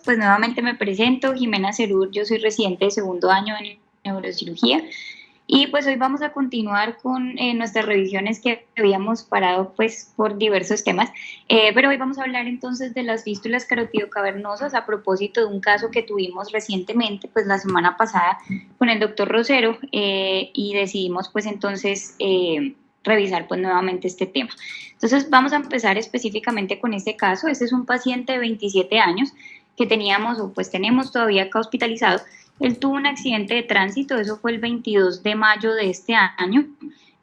Pues nuevamente me presento, Jimena Cerur, yo soy residente de segundo año en neurocirugía y pues hoy vamos a continuar con nuestras revisiones que habíamos parado pues por diversos temas, pero hoy vamos a hablar entonces de las fístulas carotidocavernosas a propósito de un caso que tuvimos recientemente, pues la semana pasada con el doctor Rosero y decidimos pues entonces revisar pues nuevamente este tema. Entonces vamos a empezar específicamente con este caso. Este es un paciente de 27 años que teníamos o pues tenemos todavía acá hospitalizado. Él tuvo un accidente de tránsito, eso fue el 22 de mayo de este año,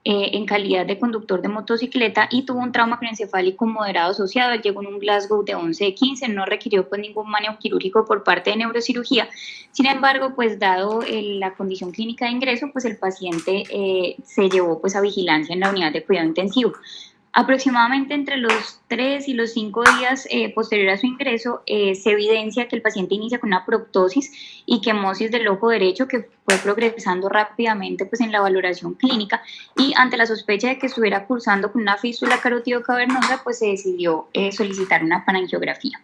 en calidad de conductor de motocicleta y tuvo un trauma craneoencefálico moderado asociado. Él llegó en un Glasgow de 11 de 15, no requirió pues ningún manejo quirúrgico por parte de neurocirugía. Sin embargo, pues dado la condición clínica de ingreso, pues el paciente se llevó pues a vigilancia en la unidad de cuidado intensivo. Aproximadamente entre los 3 y los 5 días posterior a su ingreso, se evidencia que el paciente inicia con una proptosis y quemosis del ojo derecho que fue progresando rápidamente pues, en la valoración clínica, y ante la sospecha de que estuviera cursando con una fístula carotidocavernosa, pues se decidió solicitar una falangiografía.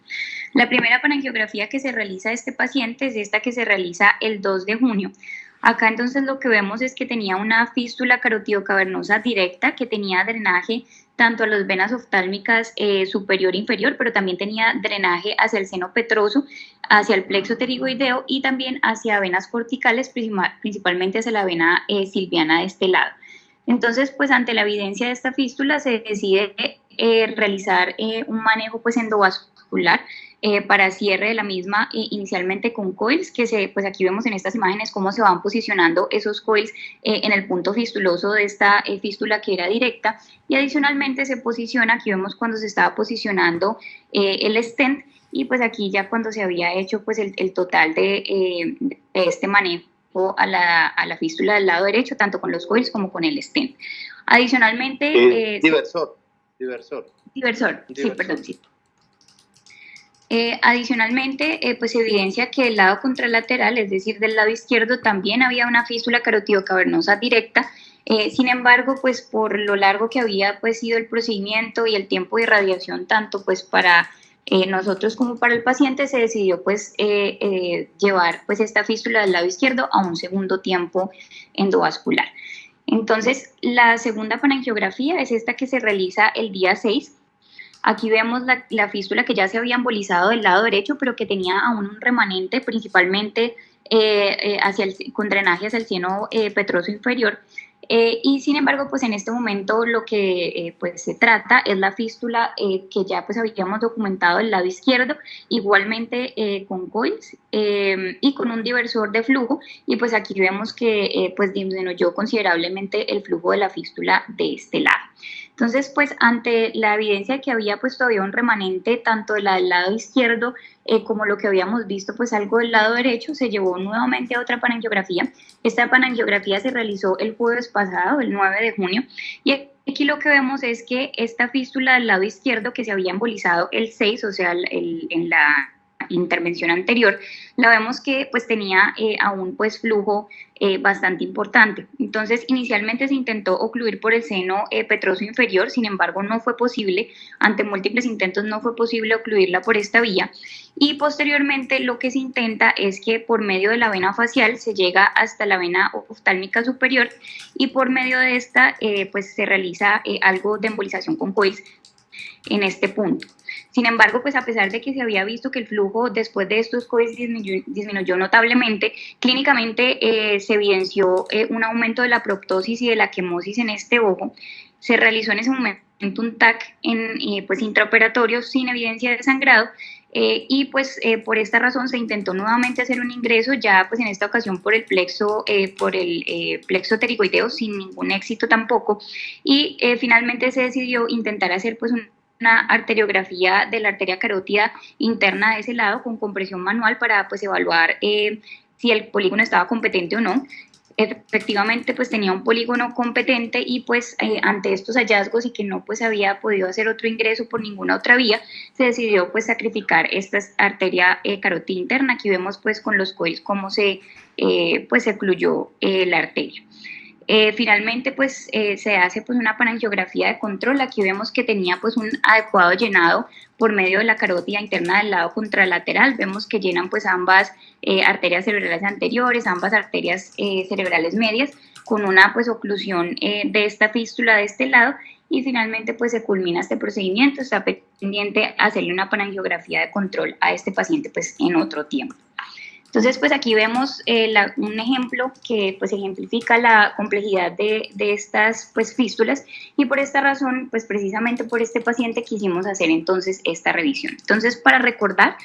La primera falangiografía que se realiza a este paciente es esta que se realiza el 2 de junio. Acá entonces lo que vemos es que tenía una fístula carotidocavernosa directa que tenía drenaje tanto a las venas oftálmicas superior e inferior, pero también tenía drenaje hacia el seno petroso, hacia el plexo pterigoideo y también hacia venas corticales, principalmente hacia la vena silviana de este lado. Entonces, pues ante la evidencia de esta fístula se decide realizar un manejo pues endovascular para cierre de la misma, inicialmente con coils, que pues aquí vemos en estas imágenes cómo se van posicionando esos coils en el punto fistuloso de esta fístula que era directa, y adicionalmente se posiciona, aquí vemos cuando se estaba posicionando el stent, y pues aquí ya cuando se había hecho pues el total de este manejo a la fístula del lado derecho, tanto con los coils como con el stent. Adicionalmente... diversor, sí, perdón, sí. Adicionalmente, pues se evidencia que del lado contralateral, es decir, del lado izquierdo, también había una fístula carotidocavernosa directa. Sin embargo, pues por lo largo que había pues sido el procedimiento y el tiempo de irradiación, tanto pues para nosotros como para el paciente, se decidió pues llevar pues esta fístula del lado izquierdo a un segundo tiempo endovascular. Entonces, la segunda falangiografía es esta que se realiza el día 6. Aquí vemos la fístula que ya se había embolizado del lado derecho, pero que tenía aún un remanente, principalmente con drenaje hacia el seno petroso inferior. Y sin embargo, pues en este momento lo que pues se trata es la fístula que ya pues habíamos documentado del lado izquierdo, igualmente con coils y con un diversor de flujo, y pues aquí vemos que pues disminuyó considerablemente el flujo de la fístula de este lado. Entonces, pues ante la evidencia de que había pues todavía un remanente tanto del lado izquierdo como lo que habíamos visto pues algo del lado derecho, se llevó nuevamente a otra falangiografía. Esta falangiografía se realizó el jueves pasado, el 9 de junio, y aquí lo que vemos es que esta fístula del lado izquierdo que se había embolizado el 6, o sea, en la intervención anterior, la vemos que pues tenía aún pues flujo bastante importante. Entonces inicialmente se intentó ocluir por el seno petroso inferior, sin embargo no fue posible, ante múltiples intentos no fue posible ocluirla por esta vía, y posteriormente lo que se intenta es que por medio de la vena facial se llega hasta la vena oftálmica superior, y por medio de esta pues se realiza algo de embolización con coils en este punto. Sin embargo, pues a pesar de que se había visto que el flujo después de estos coils disminuyó notablemente, clínicamente se evidenció un aumento de la proptosis y de la quemosis en este ojo. Se realizó en ese momento un TAC pues intraoperatorio sin evidencia de sangrado, y pues por esta razón se intentó nuevamente hacer un ingreso, ya pues en esta ocasión por el plexo pterigoideo, sin ningún éxito tampoco, y finalmente se decidió intentar hacer pues una arteriografía de la arteria carótida interna de ese lado con compresión manual para pues evaluar si el polígono estaba competente o no. Efectivamente pues tenía un polígono competente, y pues ante estos hallazgos y que no pues había podido hacer otro ingreso por ninguna otra vía, se decidió pues sacrificar esta arteria carótida interna. Aquí vemos pues con los coils cómo se pues se ocluyó la arteria. Finalmente, pues se hace pues una falangiografía de control. Aquí vemos que tenía pues un adecuado llenado por medio de la carótida interna del lado contralateral. Vemos que llenan pues ambas arterias cerebrales anteriores, ambas arterias cerebrales medias, con una pues oclusión de esta fístula de este lado, y finalmente pues se culmina este procedimiento. Está pendiente hacerle una falangiografía de control a este paciente pues en otro tiempo. Entonces, pues aquí vemos un ejemplo que pues ejemplifica la complejidad de estas pues fístulas, y por esta razón, pues precisamente por este paciente quisimos hacer entonces esta revisión. Entonces, para recordar,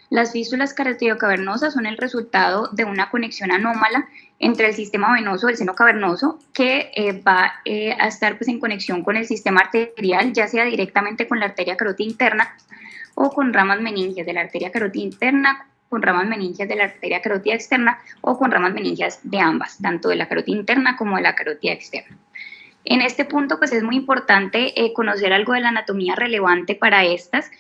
las fístulas carotidocavernosas son el resultado de una conexión anómala entre el sistema venoso del seno cavernoso, que va a estar pues en conexión con el sistema arterial, ya sea directamente con la arteria carótida interna o con ramas meningias de la arteria carótida interna, con ramas meningias de la arteria carótida externa o con ramas meningias de ambas, tanto de la carótida interna como de la carótida externa. En este punto, pues es muy importante conocer algo de la anatomía relevante para estas,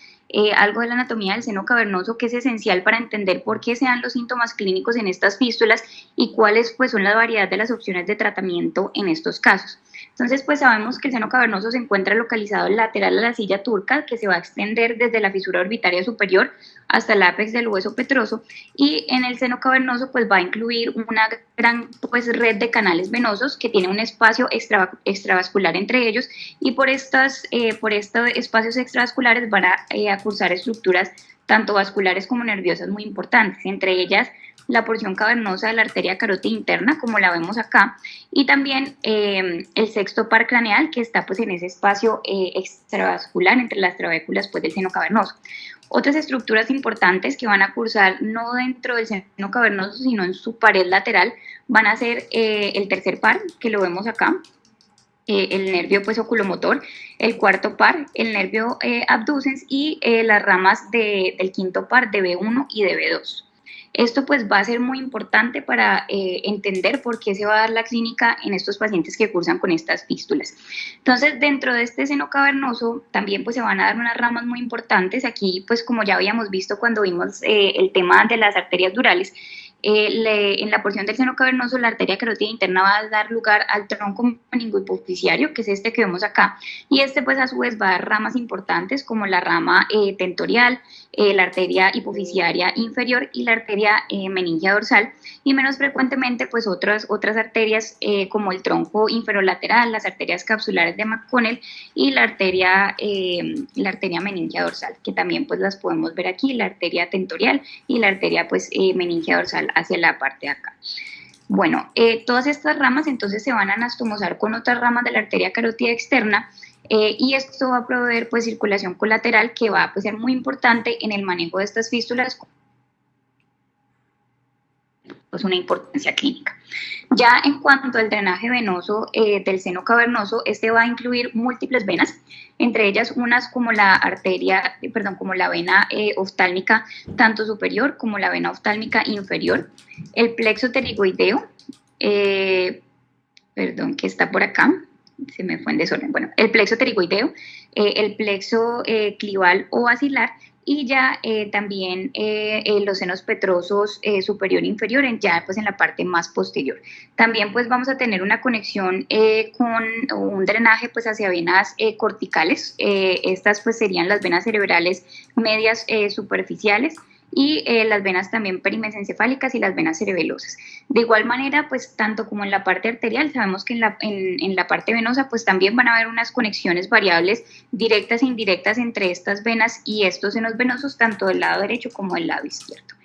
algo de la anatomía del seno cavernoso, que es esencial para entender por qué se dan los síntomas clínicos en estas fístulas y cuáles pues son la variedad de las opciones de tratamiento en estos casos. Entonces, pues sabemos que el seno cavernoso se encuentra localizado lateral a la silla turca, que se va a extender desde la fisura orbitaria superior hasta el ápex del hueso petroso, y en el seno cavernoso pues va a incluir una gran pues red de canales venosos que tiene un espacio extravascular entre ellos, y por estos espacios extravasculares van a cursar estructuras tanto vasculares como nerviosas muy importantes, entre ellas la porción cavernosa de la arteria carótida interna, como la vemos acá, y también el sexto par craneal, que está pues en ese espacio extravascular entre las trabéculas pues del seno cavernoso. Otras estructuras importantes que van a cursar no dentro del seno cavernoso, sino en su pared lateral, van a ser el tercer par, que lo vemos acá, el nervio pues oculomotor, el cuarto par, el nervio abducens, y las ramas del quinto par de B1 y de B2. Esto pues va a ser muy importante para entender por qué se va a dar la clínica en estos pacientes que cursan con estas fístulas. Entonces, dentro de este seno cavernoso también pues se van a dar unas ramas muy importantes. Aquí pues como ya habíamos visto cuando vimos el tema de las arterias durales, en la porción del seno cavernoso, la arteria carótida interna va a dar lugar al tronco meningohipoficiario, que es este que vemos acá, y este pues a su vez va a dar ramas importantes como la rama tentorial, la arteria hipoficiaria inferior y la arteria meningia dorsal, y menos frecuentemente pues otras arterias como el tronco inferolateral, las arterias capsulares de McConnell y la arteria meningia dorsal, que también pues las podemos ver aquí, la arteria tentorial y la arteria pues meningia dorsal hacia la parte de acá. Bueno, todas estas ramas entonces se van a anastomosar con otras ramas de la arteria carótida externa, y esto va a proveer pues circulación colateral, que va a pues, ser muy importante en el manejo de estas fístulas, pues una importancia clínica. Ya en cuanto al drenaje venoso del seno cavernoso, este va a incluir múltiples venas, entre ellas unas como como la vena oftálmica tanto superior como la vena oftálmica inferior, el plexo pterigoideo, que está por acá, se me fue en desorden, bueno, el plexo pterigoideo, el plexo clival o basilar, y ya también los senos petrosos superior e inferior, ya pues en la parte más posterior. También pues vamos a tener una conexión con un drenaje pues hacia venas corticales, estas pues serían las venas cerebrales medias superficiales, y las venas también perimesencefálicas y las venas cerebelosas. De igual manera, pues tanto como en la parte arterial, sabemos que en la parte venosa pues también van a haber unas conexiones variables directas e indirectas entre estas venas y estos senos venosos, tanto del lado derecho como del lado izquierdo.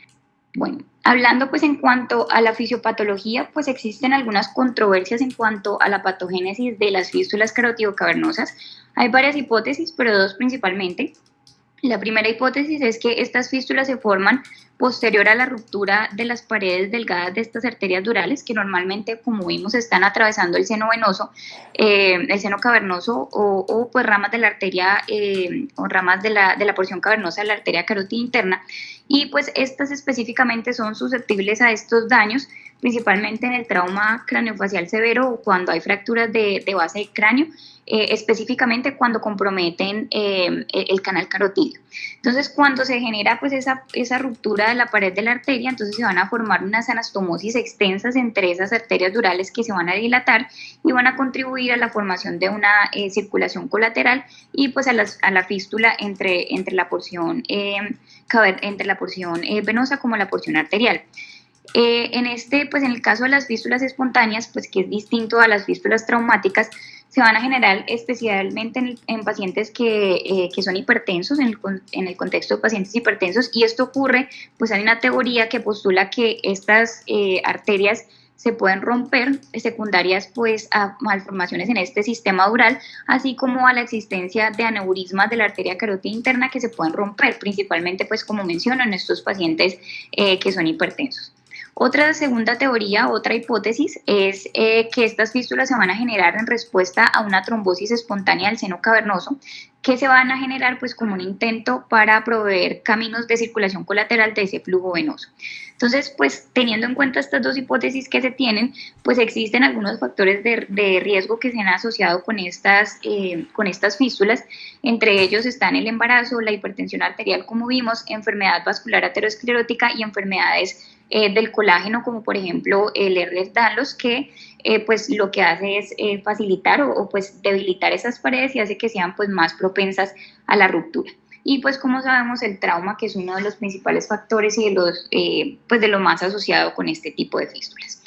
Bueno, hablando pues en cuanto a la fisiopatología, pues existen algunas controversias en cuanto a la patogénesis de las fístulas carotidocavernosas. Hay varias hipótesis, pero dos principalmente. La primera hipótesis es que estas fístulas se forman posterior a la ruptura de las paredes delgadas de estas arterias durales, que normalmente, como vimos, están atravesando el seno venoso, el seno cavernoso, o pues ramas de la arteria o ramas de la porción cavernosa de la arteria carótida interna, y pues estas específicamente son susceptibles a estos daños principalmente en el trauma craneofacial severo o cuando hay fracturas de base de cráneo, específicamente cuando comprometen el canal carotídeo. Entonces, cuando se genera pues esa ruptura de la pared de la arteria, entonces se van a formar unas anastomosis extensas entre esas arterias durales que se van a dilatar y van a contribuir a la formación de una circulación colateral y pues a la fístula entre la porción, venosa como la porción arterial. Pues en el caso de las fístulas espontáneas, pues que es distinto a las fístulas traumáticas, se van a generar especialmente en pacientes que son hipertensos, en el contexto de pacientes hipertensos, y esto ocurre, pues hay una teoría que postula que estas arterias se pueden romper secundarias pues a malformaciones en este sistema dural, así como a la existencia de aneurismas de la arteria carótida interna que se pueden romper, principalmente pues como menciono en estos pacientes que son hipertensos. Otra segunda teoría, otra hipótesis, es que estas fístulas se van a generar en respuesta a una trombosis espontánea del seno cavernoso, que se van a generar pues como un intento para proveer caminos de circulación colateral de ese flujo venoso. Entonces, pues teniendo en cuenta estas dos hipótesis que se tienen, pues existen algunos factores de riesgo que se han asociado con estas fístulas. Entre ellos están el embarazo, la hipertensión arterial, como vimos, enfermedad vascular aterosclerótica y enfermedades del colágeno, como por ejemplo el Ehlers-Danlos, que pues lo que hace es facilitar o pues debilitar esas paredes y hace que sean pues más propensas a la ruptura. Y pues como sabemos el trauma, que es uno de los principales factores y pues de lo más asociado con este tipo de fístulas.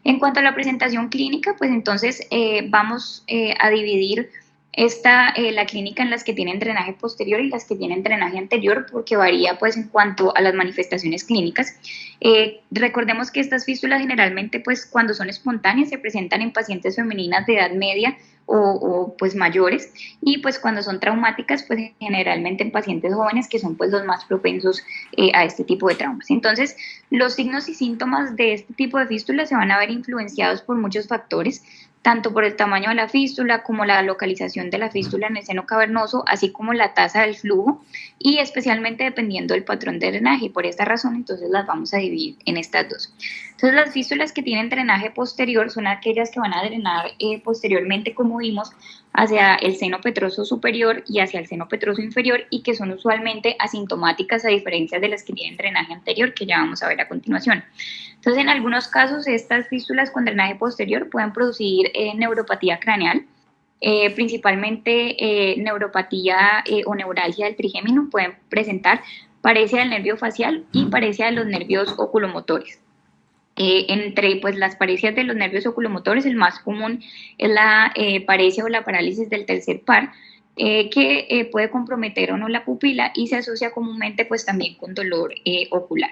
En cuanto a la presentación clínica, pues entonces vamos a dividir la clínica en las que tienen drenaje posterior y las que tienen drenaje anterior, porque varía pues en cuanto a las manifestaciones clínicas. Recordemos que estas fístulas generalmente pues cuando son espontáneas se presentan en pacientes femeninas de edad media o pues mayores, y pues cuando son traumáticas pues generalmente en pacientes jóvenes, que son pues los más propensos a este tipo de traumas. Entonces los signos y síntomas de este tipo de fístulas se van a ver influenciados por muchos factores, tanto por el tamaño de la fístula como la localización de la fístula en el seno cavernoso, así como la tasa del flujo y especialmente dependiendo del patrón de drenaje. Por esta razón, entonces las vamos a dividir en estas dos. Entonces, las fístulas que tienen drenaje posterior son aquellas que van a drenar posteriormente, como vimos, hacia el seno petroso superior y hacia el seno petroso inferior, y que son usualmente asintomáticas a diferencia de las que tienen drenaje anterior, que ya vamos a ver a continuación. Entonces, en algunos casos, estas fístulas con drenaje posterior pueden producir neuropatía craneal, principalmente neuropatía o neuralgia del trigémino, pueden presentar paresia del nervio facial y paresia de los nervios oculomotores. Entre pues, las paresias de los nervios oculomotores, el más común es la paresia o la parálisis del tercer par, que puede comprometer o no la pupila y se asocia comúnmente pues, también con dolor ocular.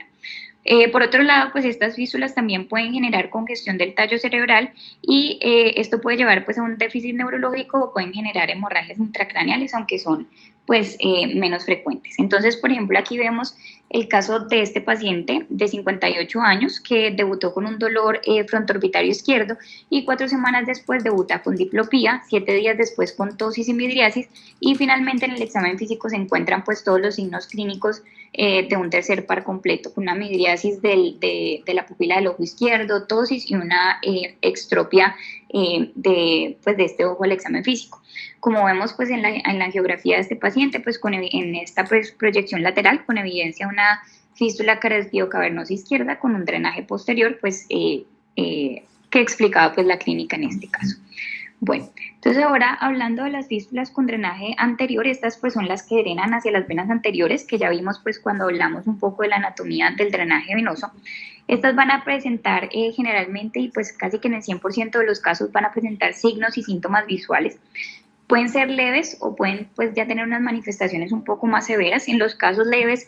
Por otro lado, pues estas fístulas también pueden generar congestión del tallo cerebral y esto puede llevar pues a un déficit neurológico o pueden generar hemorragias intracraneales, aunque son pues menos frecuentes. Entonces, por ejemplo, aquí vemos el caso de este paciente de 58 años que debutó con un dolor frontoorbitario izquierdo y 4 semanas después debuta con diplopía, 7 días después con tosis y midriasis, y finalmente en el examen físico se encuentran pues todos los signos clínicos de un tercer par completo, con una midriasis de la pupila del ojo izquierdo, tosis y una extropia de este ojo al examen físico. Como vemos pues en la angiografía de este paciente, pues en esta proyección lateral con evidencia de una fístula carotidocavernosa izquierda con un drenaje posterior, pues que explicaba pues la clínica en este caso. Bueno, entonces ahora hablando de las fístulas con drenaje anterior, estas pues son las que drenan hacia las venas anteriores, que ya vimos pues cuando hablamos un poco de la anatomía del drenaje venoso. Estas van a presentar generalmente y pues casi que en el 100% de los casos van a presentar signos y síntomas visuales. Pueden ser leves o pueden pues ya tener unas manifestaciones un poco más severas. En los casos leves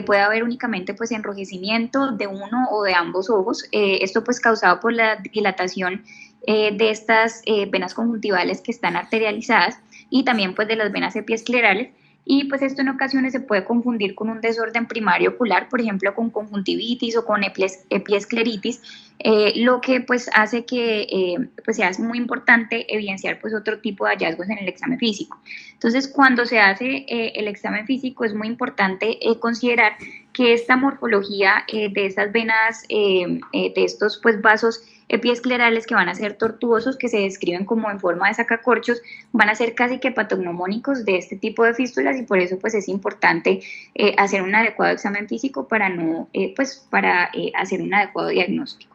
puede haber únicamente pues enrojecimiento de uno o de ambos ojos, esto pues causado por la dilatación de estas venas conjuntivales que están arterializadas y también pues de las venas epiesclerales, y pues esto en ocasiones se puede confundir con un desorden primario ocular, por ejemplo con conjuntivitis o con epiescleritis, lo que pues hace que pues sea muy importante evidenciar pues otro tipo de hallazgos en el examen físico. Entonces cuando se hace el examen físico es muy importante considerar que esta morfología de estas venas, de estos pues vasos epiesclerales que van a ser tortuosos, que se describen como en forma de sacacorchos, van a ser casi que patognomónicos de este tipo de fístulas, y por eso pues es importante hacer un adecuado examen físico para hacer un adecuado diagnóstico.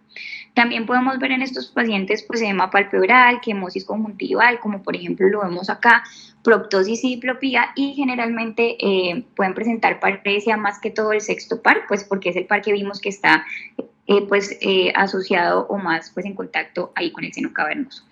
También podemos ver en estos pacientes pues edema palpebral, quemosis conjuntival, como por ejemplo lo vemos acá, proptosis y diplopía, y generalmente pueden presentar paresia más que todo el sexto par, pues porque es el par que vimos que está asociado o más pues en contacto ahí con el seno cavernoso.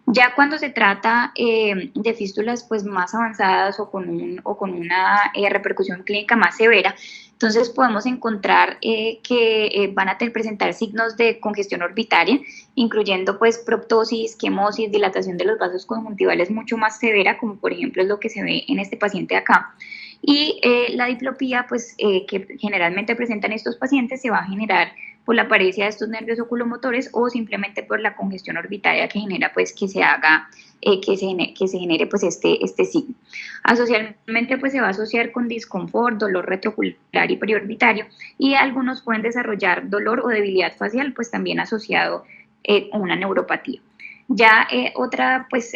Ya cuando se trata de fístulas pues más avanzadas o con una repercusión clínica más severa, entonces podemos encontrar que van a presentar signos de congestión orbitaria, incluyendo pues proptosis, quemosis, dilatación de los vasos conjuntivales mucho más severa, como por ejemplo es lo que se ve en este paciente de acá. Y la diplopía, pues que generalmente presentan estos pacientes, se va a generar por la paresia de estos nervios oculomotores o simplemente por la congestión orbitaria que genera pues que se haga, que se genere pues este signo. Asocialmente pues se va a asociar con disconfort, dolor retroocular y periorbitario, y algunos pueden desarrollar dolor o debilidad facial pues también asociado a una neuropatía. Ya otra pues,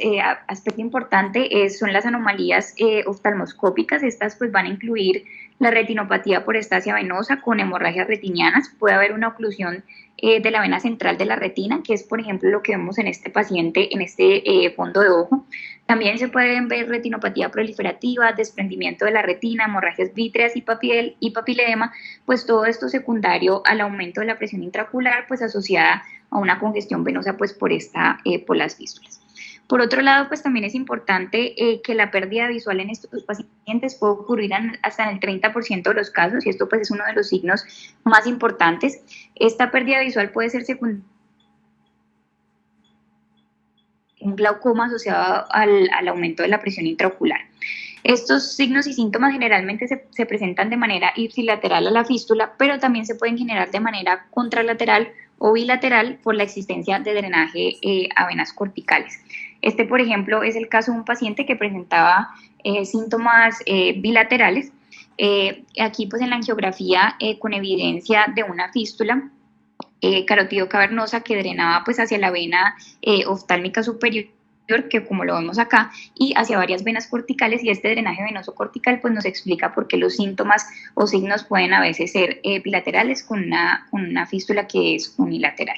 aspecto importante son las anomalías oftalmoscópicas. Estas pues van a incluir la retinopatía por estasia venosa con hemorragias retinianas. Puede haber una oclusión de la vena central de la retina, que es por ejemplo lo que vemos en este paciente, en este fondo de ojo. También se pueden ver retinopatía proliferativa, desprendimiento de la retina, hemorragias vítreas y papiledema, pues todo esto secundario al aumento de la presión intraocular, pues asociada a una congestión venosa pues por las fístulas. Por otro lado, pues también es importante que la pérdida visual en estos pacientes puede ocurrir hasta en el 30% de los casos, y esto pues es uno de los signos más importantes. Esta pérdida visual puede ser secundaria un glaucoma asociado al aumento de la presión intraocular. Estos signos y síntomas generalmente se presentan de manera ipsilateral a la fístula, pero también se pueden generar de manera contralateral o bilateral por la existencia de drenaje a venas corticales. Este, por ejemplo, es el caso de un paciente que presentaba síntomas bilaterales. Aquí, pues, en la angiografía con evidencia de una fístula carótido cavernosa que drenaba pues hacia la vena oftálmica superior, que como lo vemos acá, y hacia varias venas corticales, y este drenaje venoso cortical pues nos explica por qué los síntomas o signos pueden a veces ser bilaterales con una fístula que es unilateral.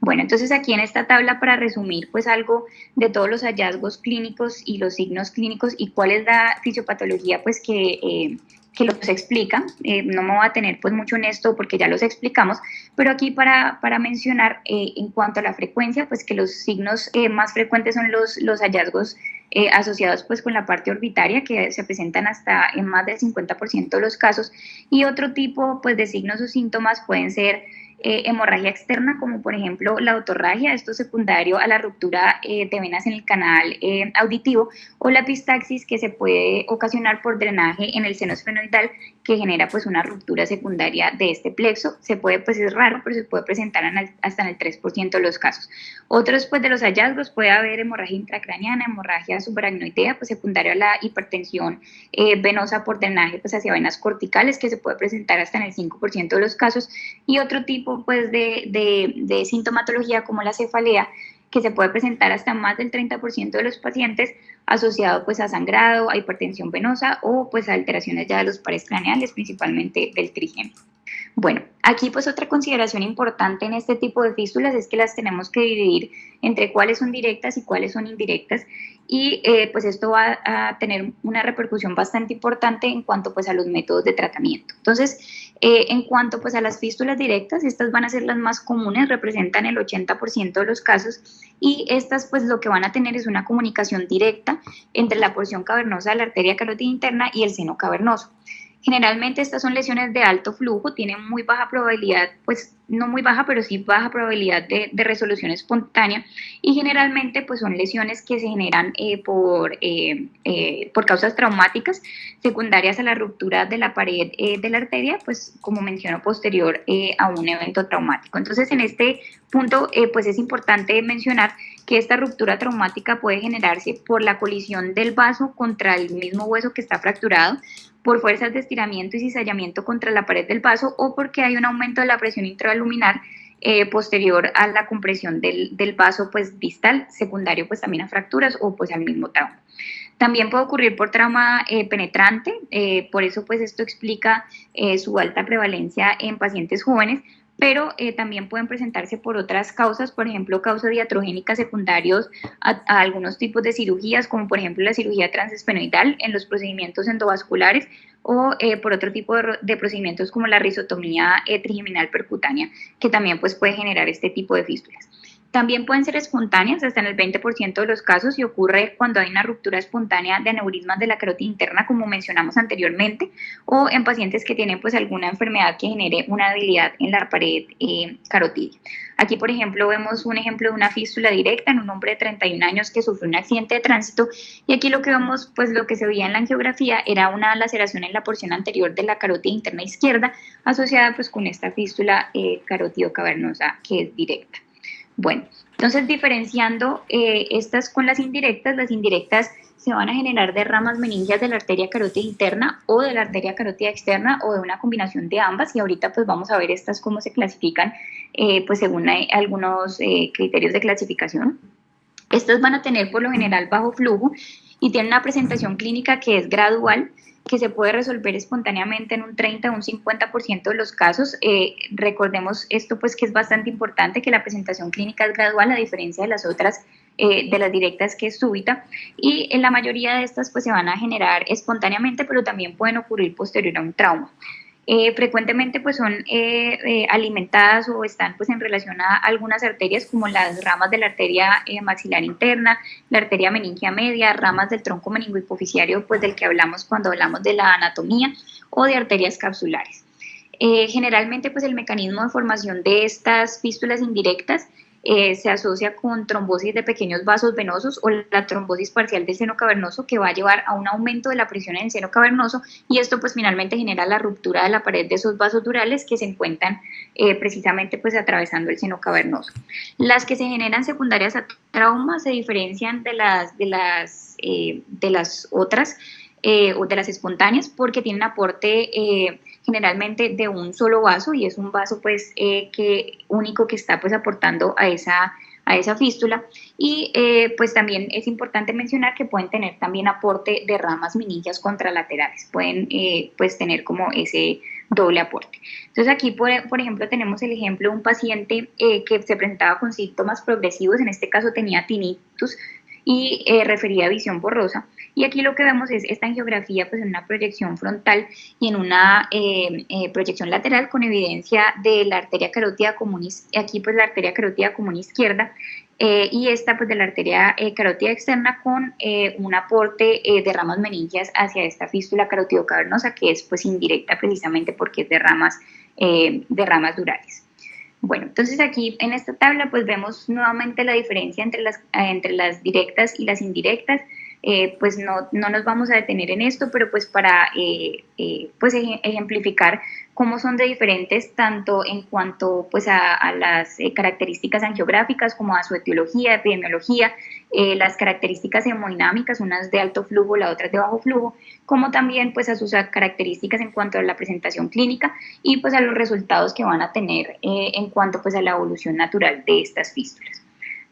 Bueno, entonces aquí en esta tabla, para resumir pues algo de todos los hallazgos clínicos y los signos clínicos y cuál es la fisiopatología pues que los explica. No me voy a tener pues mucho en esto porque ya los explicamos, pero aquí para mencionar en cuanto a la frecuencia, pues que los signos más frecuentes son los hallazgos asociados pues con la parte orbitaria, que se presentan hasta en más del 50% de los casos, y otro tipo pues de signos o síntomas pueden ser hemorragia externa, como por ejemplo la otorragia, esto secundario a la ruptura de venas en el canal auditivo, o la epistaxis, que se puede ocasionar por drenaje en el seno esfenoidal, que genera pues una ruptura secundaria de este plexo. Se puede, pues es raro, pero se puede presentar hasta en el 3% de los casos. Otros pues de los hallazgos puede haber hemorragia intracraneana, hemorragia subaracnoidea, pues secundario a la hipertensión venosa por drenaje pues hacia venas corticales, que se puede presentar hasta en el 5% de los casos, y otro tipo pues de sintomatología como la cefalea, que se puede presentar hasta más del 30% de los pacientes, asociado pues a sangrado, a hipertensión venosa o pues a alteraciones ya de los pares craneales, principalmente del trigémino. Bueno, aquí pues otra consideración importante en este tipo de fístulas es que las tenemos que dividir entre cuáles son directas y cuáles son indirectas, y pues esto va a tener una repercusión bastante importante en cuanto pues a los métodos de tratamiento. Entonces, en cuanto pues a las fístulas directas, estas van a ser las más comunes, representan el 80% de los casos, y estas pues lo que van a tener es una comunicación directa entre la porción cavernosa de la arteria carótida interna y el seno cavernoso. Generalmente estas son lesiones de alto flujo, tienen muy baja probabilidad, pues no muy baja, pero sí baja probabilidad de resolución espontánea, y generalmente pues son lesiones que se generan por causas traumáticas secundarias a la ruptura de la pared de la arteria, pues como menciono, posterior a un evento traumático. Entonces en este punto pues es importante mencionar que esta ruptura traumática puede generarse por la colisión del vaso contra el mismo hueso que está fracturado, por fuerzas de estiramiento y cizallamiento contra la pared del vaso o porque hay un aumento de la presión intraluminar posterior a la compresión del vaso pues distal, secundario pues también a fracturas o pues al mismo trauma. También puede ocurrir por trauma penetrante, por eso pues esto explica su alta prevalencia en pacientes jóvenes, pero también pueden presentarse por otras causas, por ejemplo, causas iatrogénicas secundarios a algunos tipos de cirugías, como por ejemplo la cirugía transespenoidal en los procedimientos endovasculares o por otro tipo de procedimientos como la rizotomía trigeminal percutánea, que también pues, puede generar este tipo de fístulas. También pueden ser espontáneas hasta en el 20% de los casos y ocurre cuando hay una ruptura espontánea de aneurismas de la carótida interna, como mencionamos anteriormente, o en pacientes que tienen pues alguna enfermedad que genere una debilidad en la pared carotidia. Aquí, por ejemplo, vemos un ejemplo de una fístula directa en un hombre de 31 años que sufrió un accidente de tránsito y aquí lo que vemos, pues lo que se veía en la angiografía era una laceración en la porción anterior de la carótida interna izquierda asociada pues con esta fístula carotido-cavernosa que es directa. Bueno, entonces diferenciando estas con las indirectas se van a generar de ramas meningias de la arteria carótida interna o de la arteria carótida externa o de una combinación de ambas y ahorita pues vamos a ver estas cómo se clasifican pues según algunos criterios de clasificación. Estas van a tener por lo general bajo flujo y tienen una presentación clínica que es gradual, que se puede resolver espontáneamente en un 30 o un 50% de los casos. Recordemos esto pues que es bastante importante, que la presentación clínica es gradual a diferencia de las otras, de las directas que es súbita y en la mayoría de estas pues se van a generar espontáneamente pero también pueden ocurrir posterior a un trauma. Frecuentemente pues son alimentadas o están pues en relación a algunas arterias como las ramas de la arteria maxilar interna, la arteria meningia media, ramas del tronco meningohipoficiario pues del que hablamos cuando hablamos de la anatomía o de arterias capsulares. Generalmente pues el mecanismo de formación de estas fístulas indirectas se asocia con trombosis de pequeños vasos venosos o la trombosis parcial del seno cavernoso que va a llevar a un aumento de la presión en el seno cavernoso y esto pues finalmente genera la ruptura de la pared de esos vasos durales que se encuentran precisamente pues atravesando el seno cavernoso. Las que se generan secundarias a trauma se diferencian de las otras o de las espontáneas porque tienen aporte generalmente de un solo vaso y es un vaso pues único que está pues aportando a esa fístula y pues también es importante mencionar que pueden tener también aporte de ramas meningias contralaterales, pueden pues tener como ese doble aporte. Entonces aquí por ejemplo tenemos el ejemplo de un paciente que se presentaba con síntomas progresivos, en este caso tenía tinnitus y refería a visión borrosa. Y aquí lo que vemos es esta angiografía pues en una proyección frontal y en una proyección lateral con evidencia de la arteria carótida común, aquí pues la arteria carótida común izquierda y esta pues de la arteria carótida externa con un aporte de ramas meningias hacia esta fístula carotido-cavernosa que es pues indirecta precisamente porque es de ramas durales. Bueno, entonces aquí en esta tabla pues vemos nuevamente la diferencia entre las directas y las indirectas. Pues no nos vamos a detener en esto, pero pues para pues ejemplificar cómo son de diferentes tanto en cuanto pues a las características angiográficas como a su etiología, epidemiología, las características hemodinámicas, unas de alto flujo, la otra de bajo flujo, como también pues a sus características en cuanto a la presentación clínica y pues a los resultados que van a tener en cuanto pues a la evolución natural de estas fístulas.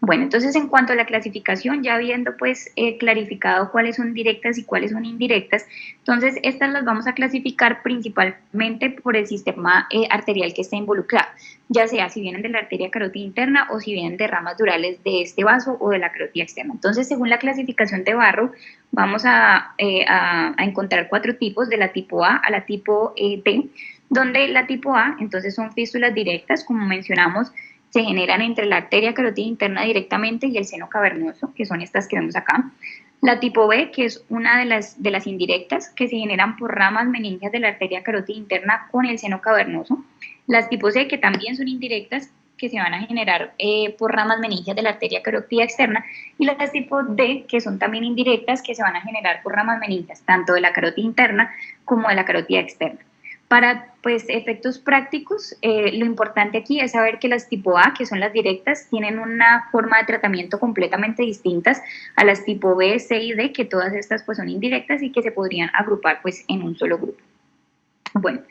Bueno, entonces en cuanto a la clasificación, ya habiendo pues clarificado cuáles son directas y cuáles son indirectas, entonces estas las vamos a clasificar principalmente por el sistema arterial que está involucrado, ya sea si vienen de la arteria carótida interna o si vienen de ramas durales de este vaso o de la carótida externa. Entonces, según la clasificación de Barrow, vamos a encontrar 4 tipos, de la tipo A a la tipo B, donde la tipo A, entonces son fístulas directas, como mencionamos, se generan entre la arteria carótida interna directamente y el seno cavernoso, que son estas que vemos acá. La tipo B, que es una de las indirectas, que se generan por ramas meningias de la arteria carótida interna con el seno cavernoso. Las tipo C, que también son indirectas, que se van a generar por ramas meningias de la arteria carótida externa. Y las tipo D, que son también indirectas, que se van a generar por ramas meningias tanto de la carótida interna como de la carótida externa. Para pues, efectos prácticos, lo importante aquí es saber que las tipo A, que son las directas, tienen una forma de tratamiento completamente distintas a las tipo B, C y D, que todas estas pues, son indirectas y que se podrían agrupar pues, en un solo grupo. Bueno,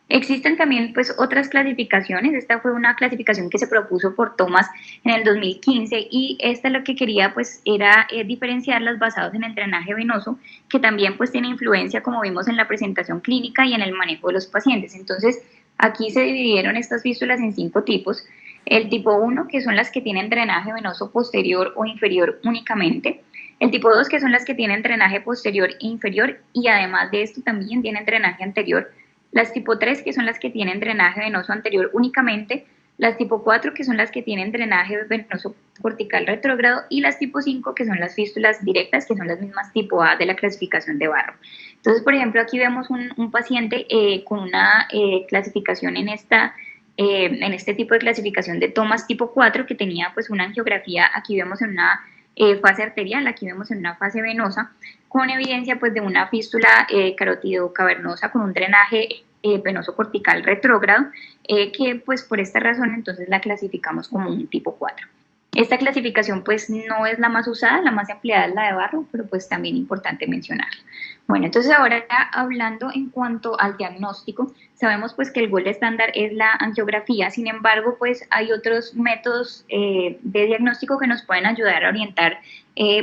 existen también pues otras clasificaciones. Esta fue una clasificación que se propuso por Thomas en el 2015 y esta lo que quería pues era diferenciarlas basados en el drenaje venoso, que también pues tiene influencia, como vimos en la presentación clínica y en el manejo de los pacientes. Entonces aquí se dividieron estas fístulas en 5 tipos. El tipo 1, que son las que tienen drenaje venoso posterior o inferior únicamente. El tipo 2, que son las que tienen drenaje posterior e inferior y además de esto también tienen drenaje anterior. Las tipo 3, que son las que tienen drenaje venoso anterior únicamente. Las tipo 4, que son las que tienen drenaje venoso cortical retrógrado. Y las tipo 5, que son las fístulas directas, que son las mismas tipo A de la clasificación de Barrow. Entonces, por ejemplo, aquí vemos un paciente con una clasificación en este tipo de clasificación de Thomas tipo 4, que tenía pues una angiografía, aquí vemos en una fase arterial, aquí vemos en una fase venosa, con evidencia pues de una fístula carótido cavernosa con un drenaje venoso cortical retrógrado, que pues por esta razón entonces la clasificamos como un tipo 4. Esta clasificación pues no es la más usada, la más empleada es la de Barrow, pero pues también importante mencionarla. Bueno, entonces ahora hablando en cuanto al diagnóstico, sabemos pues que el gold estándar es la angiografía, sin embargo pues hay otros métodos de diagnóstico que nos pueden ayudar a orientar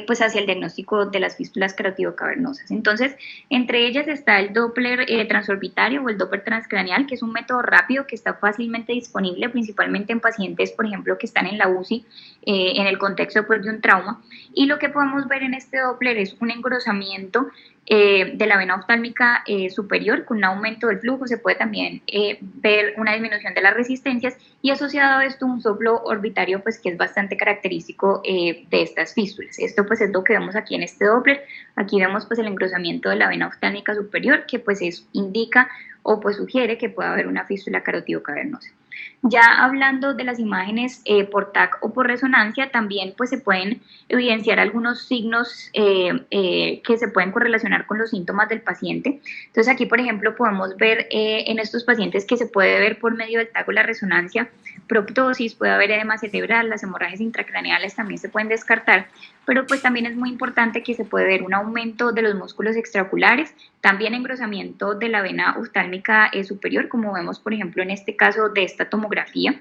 pues hacia el diagnóstico de las fístulas carotidocavernosas. Entonces, entre ellas está el Doppler transorbitario o el Doppler transcraneal, que es un método rápido que está fácilmente disponible, principalmente en pacientes, por ejemplo, que están en la UCI en el contexto pues, de un trauma. Y lo que podemos ver en este Doppler es un engrosamiento de la vena oftálmica superior con un aumento del flujo. Se puede también ver una disminución de las resistencias y asociado a esto un soplo orbitario pues que es bastante característico de estas fístulas. Esto pues es lo que vemos aquí en este Doppler. Aquí vemos pues el engrosamiento de la vena oftálmica superior que pues indica o pues sugiere que puede haber una fístula carotidocavernosa. Ya hablando de las imágenes por TAC o por resonancia, también pues se pueden evidenciar algunos signos que se pueden correlacionar con los síntomas del paciente. Entonces aquí, por ejemplo, podemos ver en estos pacientes que se puede ver por medio del TAC o la resonancia, proptosis, puede haber edema cerebral, las hemorragias intracraneales también se pueden descartar, pero pues también es muy importante que se puede ver un aumento de los músculos extraoculares, también engrosamiento de la vena oftálmica superior, como vemos por ejemplo en este caso de esta tomografía.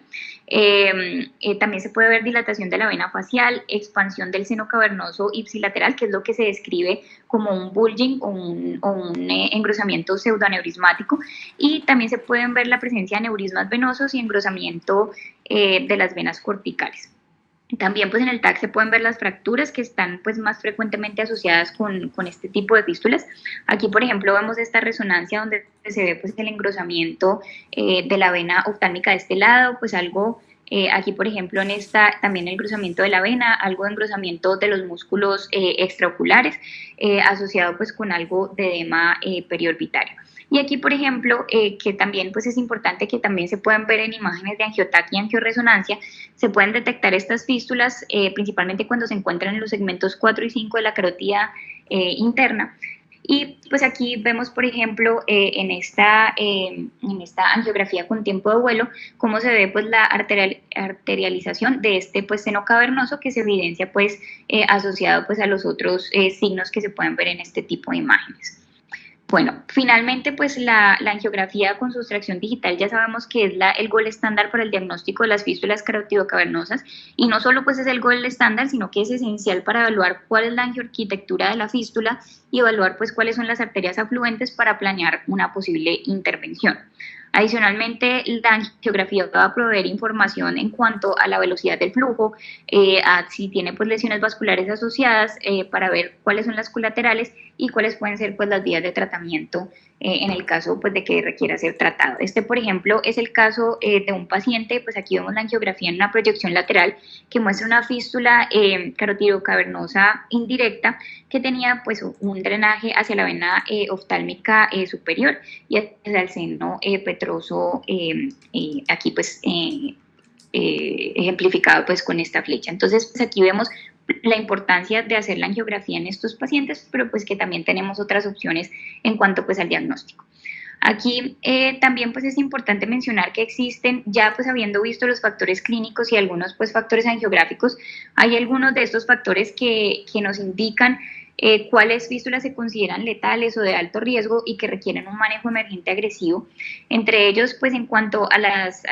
También se puede ver dilatación de la vena facial, expansión del seno cavernoso ipsilateral, que es lo que se describe como un bulging o un engrosamiento pseudoaneurismático, y también se pueden ver la presencia de aneurismas venosos y engrosamiento de las venas corticales. También pues en el TAC se pueden ver las fracturas que están pues más frecuentemente asociadas con este tipo de fístulas. Aquí por ejemplo vemos esta resonancia donde se ve pues el engrosamiento de la vena oftálmica de este lado, pues algo aquí por ejemplo en esta también el engrosamiento de la vena, algo de engrosamiento de los músculos extraoculares asociado pues con algo de edema periorbitario. Y aquí, por ejemplo, que también pues es importante que también se puedan ver en imágenes de angiotac y angioresonancia, se pueden detectar estas fístulas principalmente cuando se encuentran en los segmentos 4 y 5 de la carótida interna. Y pues aquí vemos, por ejemplo, en esta angiografía con tiempo de vuelo, cómo se ve pues la arterialización de este pues seno cavernoso que se evidencia pues asociado pues a los otros signos que se pueden ver en este tipo de imágenes. Bueno, finalmente, pues la angiografía con sustracción digital ya sabemos que es el gold estándar para el diagnóstico de las fístulas carotidocavernosas y no solo pues es el gold estándar, sino que es esencial para evaluar cuál es la angioarquitectura de la fístula y evaluar pues cuáles son las arterias afluentes para planear una posible intervención. Adicionalmente, la angiografía va a proveer información en cuanto a la velocidad del flujo, a si tiene pues, lesiones vasculares asociadas, para ver cuáles son las colaterales y cuáles pueden ser pues, las vías de tratamiento en el caso pues, de que requiera ser tratado. Este, por ejemplo, es el caso de un paciente, pues aquí vemos la angiografía en una proyección lateral que muestra una fístula carotidocavernosa indirecta que tenía pues, un drenaje hacia la vena oftálmica superior y hacia el seno petroso aquí pues ejemplificado pues con esta flecha. Entonces pues aquí vemos la importancia de hacer la angiografía en estos pacientes, pero pues que también tenemos otras opciones en cuanto pues al diagnóstico. Aquí también pues es importante mencionar que existen, ya pues habiendo visto los factores clínicos y algunos pues factores angiográficos, hay algunos de estos factores que nos indican cuáles fístulas se consideran letales o de alto riesgo y que requieren un manejo emergente agresivo. Entre ellos, pues en cuanto a las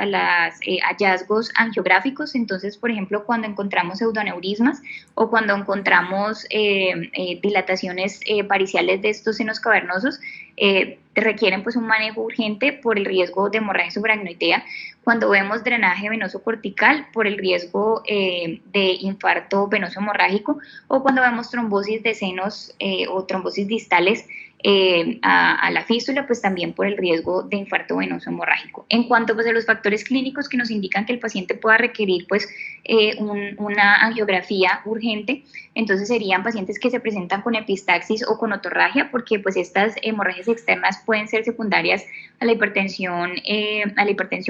hallazgos angiográficos, entonces, por ejemplo, cuando encontramos pseudoneurismas o cuando encontramos dilataciones parciales de estos senos cavernosos, requieren pues un manejo urgente por el riesgo de hemorragia subaracnoidea. Cuando vemos drenaje venoso cortical por el riesgo de infarto venoso hemorrágico, o cuando vemos trombosis de senos o trombosis distales a la fístula, pues también por el riesgo de infarto venoso hemorrágico. En cuanto pues a los factores clínicos que nos indican que el paciente pueda requerir pues una angiografía urgente, entonces serían pacientes que se presentan con epistaxis o con otorragia, porque pues estas hemorragias externas pueden ser secundarias a la hipertensión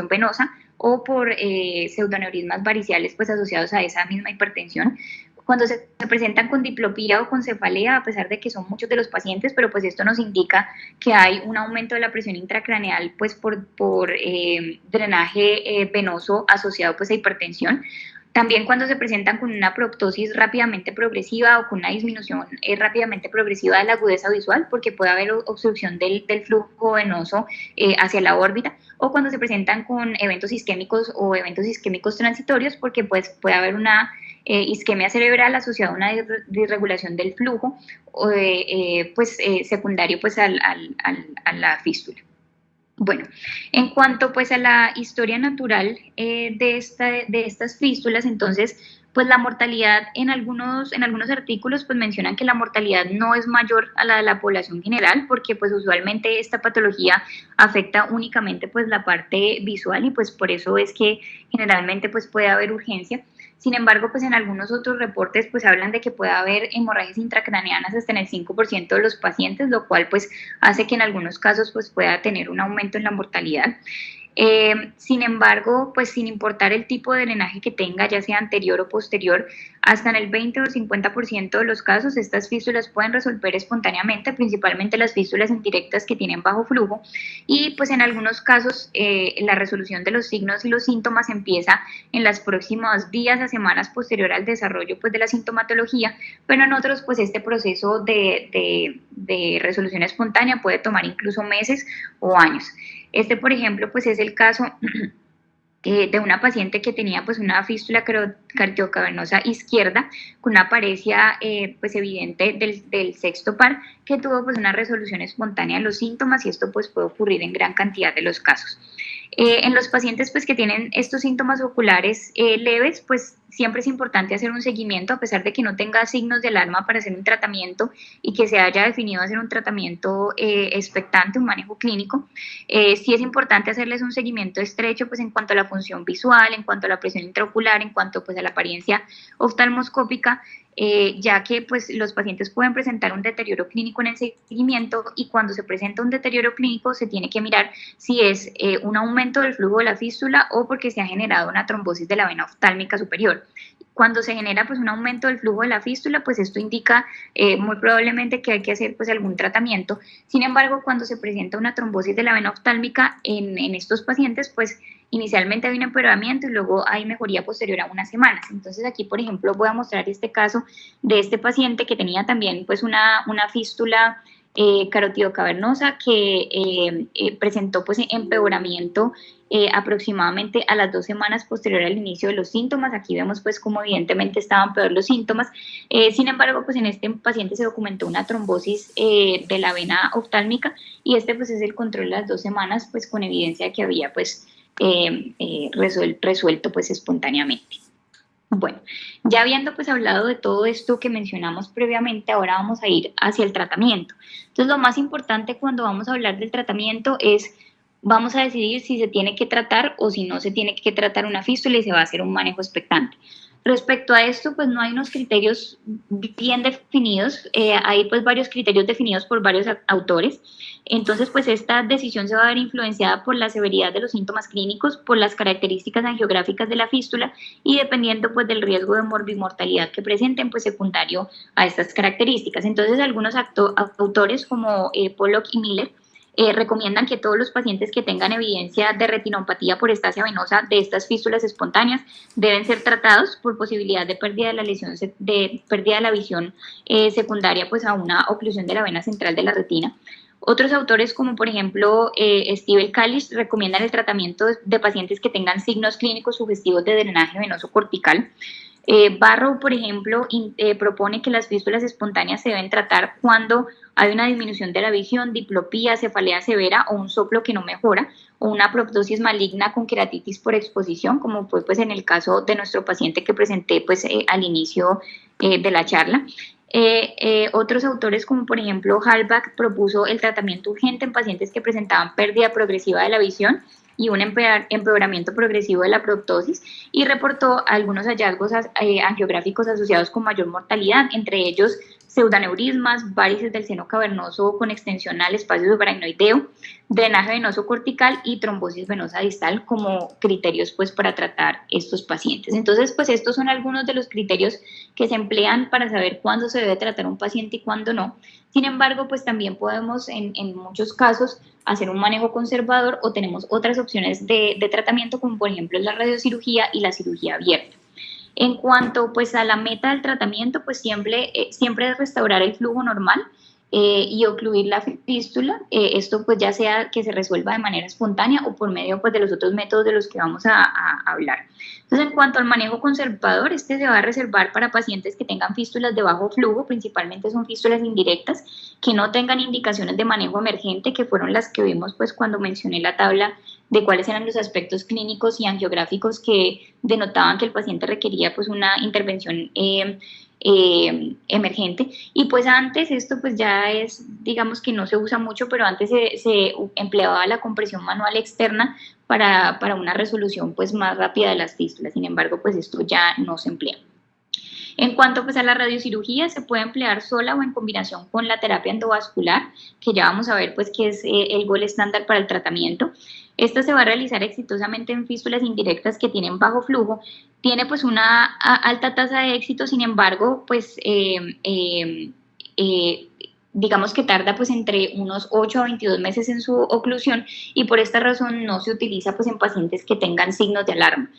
venosa o por pseudoneurismas variciales pues asociados a esa misma hipertensión. Cuando se presentan con diplopía o con cefalea, a pesar de que son muchos de los pacientes, pero pues esto nos indica que hay un aumento de la presión intracraneal pues por drenaje venoso asociado pues a hipertensión. También cuando se presentan con una proptosis rápidamente progresiva o con una disminución rápidamente progresiva de la agudeza visual, porque puede haber obstrucción del flujo venoso hacia la órbita, o cuando se presentan con eventos isquémicos o eventos isquémicos transitorios, porque pues puede haber una isquemia cerebral asociada a una disregulación del flujo, secundario pues a la fístula. Bueno, en cuanto pues a la historia natural de estas fístulas, entonces pues la mortalidad en algunos artículos pues mencionan que la mortalidad no es mayor a la de la población general, porque pues usualmente esta patología afecta únicamente pues la parte visual y pues por eso es que generalmente pues puede haber urgencia. Sin embargo, pues en algunos otros reportes pues hablan de que puede haber hemorragias intracraneanas hasta en el 5% de los pacientes, lo cual pues hace que en algunos casos pues pueda tener un aumento en la mortalidad. Sin embargo, pues sin importar el tipo de drenaje que tenga, ya sea anterior o posterior, hasta en el 20 o 50% de los casos estas fístulas pueden resolver espontáneamente, principalmente las fístulas indirectas que tienen bajo flujo, y pues en algunos casos la resolución de los signos y los síntomas empieza en los próximos días a semanas posterior al desarrollo pues de la sintomatología, pero en otros pues este proceso de resolución espontánea puede tomar incluso meses o años. Este, por ejemplo, pues es el caso de una paciente que tenía pues una fístula cardiocavernosa izquierda con una paresia pues evidente del sexto par, que tuvo pues una resolución espontánea de los síntomas, y esto pues puede ocurrir en gran cantidad de los casos. En los pacientes pues que tienen estos síntomas oculares leves, pues siempre es importante hacer un seguimiento, a pesar de que no tenga signos de alarma para hacer un tratamiento y que se haya definido hacer un tratamiento expectante, un manejo clínico. Sí es importante hacerles un seguimiento estrecho pues en cuanto a la función visual, en cuanto a la presión intraocular, en cuanto pues a la apariencia oftalmoscópica, ya que pues los pacientes pueden presentar un deterioro clínico en el seguimiento, y cuando se presenta un deterioro clínico se tiene que mirar si es un aumento del flujo de la fístula o porque se ha generado una trombosis de la vena oftálmica superior. Cuando se genera pues un aumento del flujo de la fístula, pues esto indica muy probablemente que hay que hacer pues algún tratamiento. Sin embargo, cuando se presenta una trombosis de la vena oftálmica en estos pacientes, pues inicialmente hay un empeoramiento y luego hay mejoría posterior a unas semanas. Entonces aquí, por ejemplo, voy a mostrar este caso de este paciente que tenía también pues una fístula carotido cavernosa que presentó pues empeoramiento aproximadamente a las 2 semanas posterior al inicio de los síntomas. Aquí vemos pues como evidentemente estaban peor los síntomas. Sin embargo, pues en este paciente se documentó una trombosis de la vena oftálmica, y este pues es el control de las 2 semanas pues con evidencia de que había pues resuelto pues espontáneamente. Bueno, ya habiendo pues hablado de todo esto que mencionamos previamente, ahora vamos a ir hacia el tratamiento. Entonces, lo más importante cuando vamos a hablar del tratamiento es, vamos a decidir si se tiene que tratar o si no se tiene que tratar una fístula y se va a hacer un manejo expectante. Respecto a esto, pues no hay unos criterios bien definidos, hay pues varios criterios definidos por varios autores. Entonces, pues esta decisión se va a ver influenciada por la severidad de los síntomas clínicos, por las características angiográficas de la fístula y dependiendo pues del riesgo de morbimortalidad que presenten, pues secundario a estas características. Entonces, algunos autores como Pollock y Miller recomiendan que todos los pacientes que tengan evidencia de retinopatía por estasia venosa de estas fístulas espontáneas deben ser tratados por posibilidad de pérdida de la lesión, de pérdida de la visión secundaria pues a una oclusión de la vena central de la retina. Otros autores, como por ejemplo Steve Kalish, recomiendan el tratamiento de pacientes que tengan signos clínicos sugestivos de drenaje venoso cortical. Barrow, por ejemplo, propone que las fístulas espontáneas se deben tratar cuando hay una disminución de la visión, diplopía, cefalea severa o un soplo que no mejora, o una proptosis maligna con queratitis por exposición, como fue pues, en el caso de nuestro paciente que presenté pues, al inicio de la charla. Otros autores, como por ejemplo Halbach, propuso el tratamiento urgente en pacientes que presentaban pérdida progresiva de la visión y un empeoramiento progresivo de la proptosis, y reportó algunos hallazgos angiográficos asociados con mayor mortalidad, entre ellos pseudaneurismas, varices del seno cavernoso con extensión al espacio subaracnoideo, drenaje venoso cortical y trombosis venosa distal como criterios pues para tratar estos pacientes. Entonces pues estos son algunos de los criterios que se emplean para saber cuándo se debe tratar un paciente y cuándo no. Sin embargo, pues también podemos en muchos casos hacer un manejo conservador o tenemos otras opciones de tratamiento como por ejemplo la radiocirugía y la cirugía abierta. En cuanto pues a la meta del tratamiento, pues siempre es restaurar el flujo normal y ocluir la fístula, esto pues ya sea que se resuelva de manera espontánea o por medio pues de los otros métodos de los que vamos a hablar. Entonces, en cuanto al manejo conservador, este se va a reservar para pacientes que tengan fístulas de bajo flujo, principalmente son fístulas indirectas, que no tengan indicaciones de manejo emergente, que fueron las que vimos pues cuando mencioné la tabla de cuáles eran los aspectos clínicos y angiográficos que denotaban que el paciente requería pues una intervención emergente. Y pues antes esto pues ya es, digamos que no se usa mucho, pero antes se empleaba la compresión manual externa para una resolución pues más rápida de las fístulas. Sin embargo, pues esto ya no se emplea. En cuanto pues a la radiocirugía, se puede emplear sola o en combinación con la terapia endovascular, que ya vamos a ver pues que es el gol estándar para el tratamiento. Esta se va a realizar exitosamente en fístulas indirectas que tienen bajo flujo. Tiene pues una alta tasa de éxito, sin embargo, pues digamos que tarda pues entre unos 8 a 22 meses en su oclusión, y por esta razón no se utiliza pues en pacientes que tengan signos de alarma.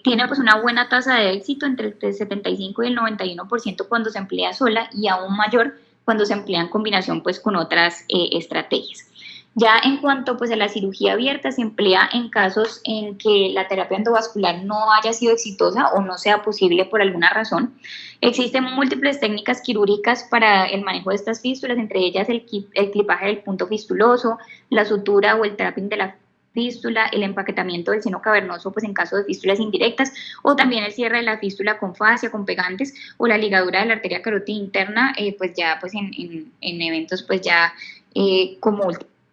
Tiene pues una buena tasa de éxito entre el 75 y el 91% cuando se emplea sola, y aún mayor cuando se emplea en combinación pues con otras estrategias. Ya en cuanto pues a la cirugía abierta, se emplea en casos en que la terapia endovascular no haya sido exitosa o no sea posible por alguna razón. Existen múltiples técnicas quirúrgicas para el manejo de estas fístulas, entre ellas el clipaje del punto fistuloso, la sutura o el trapping de la fístula, el empaquetamiento del seno cavernoso pues en caso de fístulas indirectas, o también el cierre de la fístula con fascia, con pegantes, o la ligadura de la arteria carótida interna, pues ya pues en eventos pues ya como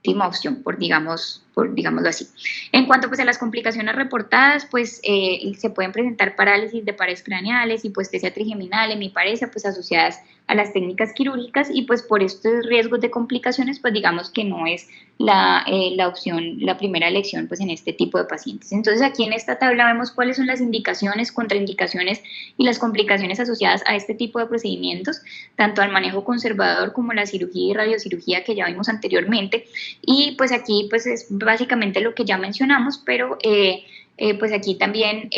última opción, por digámoslo así. En cuanto pues a las complicaciones reportadas, pues se pueden presentar parálisis de pares craneales, hipoestesia trigeminal, hemiparesia, pues asociadas a las técnicas quirúrgicas, y pues por estos riesgos de complicaciones, pues digamos que no es la opción, la primera elección pues en este tipo de pacientes. Entonces aquí en esta tabla vemos cuáles son las indicaciones, contraindicaciones y las complicaciones asociadas a este tipo de procedimientos, tanto al manejo conservador como la cirugía y radiocirugía que ya vimos anteriormente. Y pues aquí pues es básicamente lo que ya mencionamos, pero pues aquí también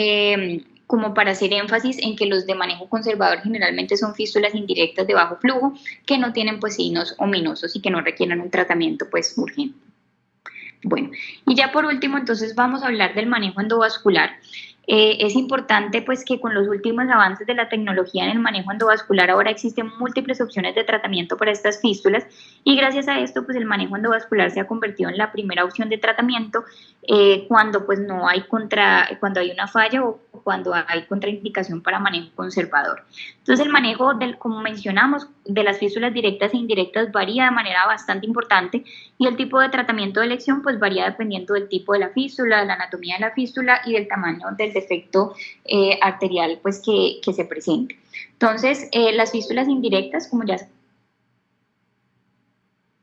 como para hacer énfasis en que los de manejo conservador generalmente son fístulas indirectas de bajo flujo que no tienen pues signos ominosos y que no requieren un tratamiento pues urgente. Bueno, y ya por último entonces vamos a hablar del manejo endovascular. Es importante pues que con los últimos avances de la tecnología en el manejo endovascular ahora existen múltiples opciones de tratamiento para estas fístulas, y gracias a esto pues el manejo endovascular se ha convertido en la primera opción de tratamiento cuando pues no hay cuando hay una falla o cuando hay contraindicación para manejo conservador. Entonces el manejo como mencionamos de las fístulas directas e indirectas varía de manera bastante importante, y el tipo de tratamiento de elección pues varía dependiendo del tipo de la fístula, de la anatomía de la fístula y del tamaño del defecto arterial pues que se presente. Entonces las fístulas indirectas, como ya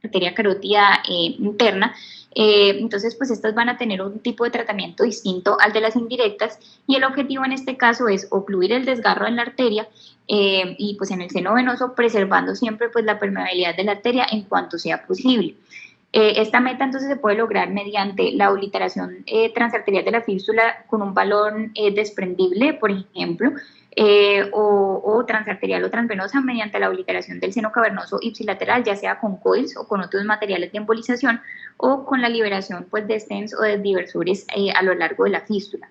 arteria carótida interna, entonces pues estas van a tener un tipo de tratamiento distinto al de las indirectas, y el objetivo en este caso es ocluir el desgarro en la arteria y pues en el seno venoso, preservando siempre pues la permeabilidad de la arteria en cuanto sea posible. Esta meta entonces se puede lograr mediante la obliteración transarterial de la fístula con un balón desprendible, por ejemplo, o transarterial o transvenosa mediante la obliteración del seno cavernoso ipsilateral, ya sea con coils o con otros materiales de embolización, o con la liberación pues, de stents o de diversores a lo largo de la fístula.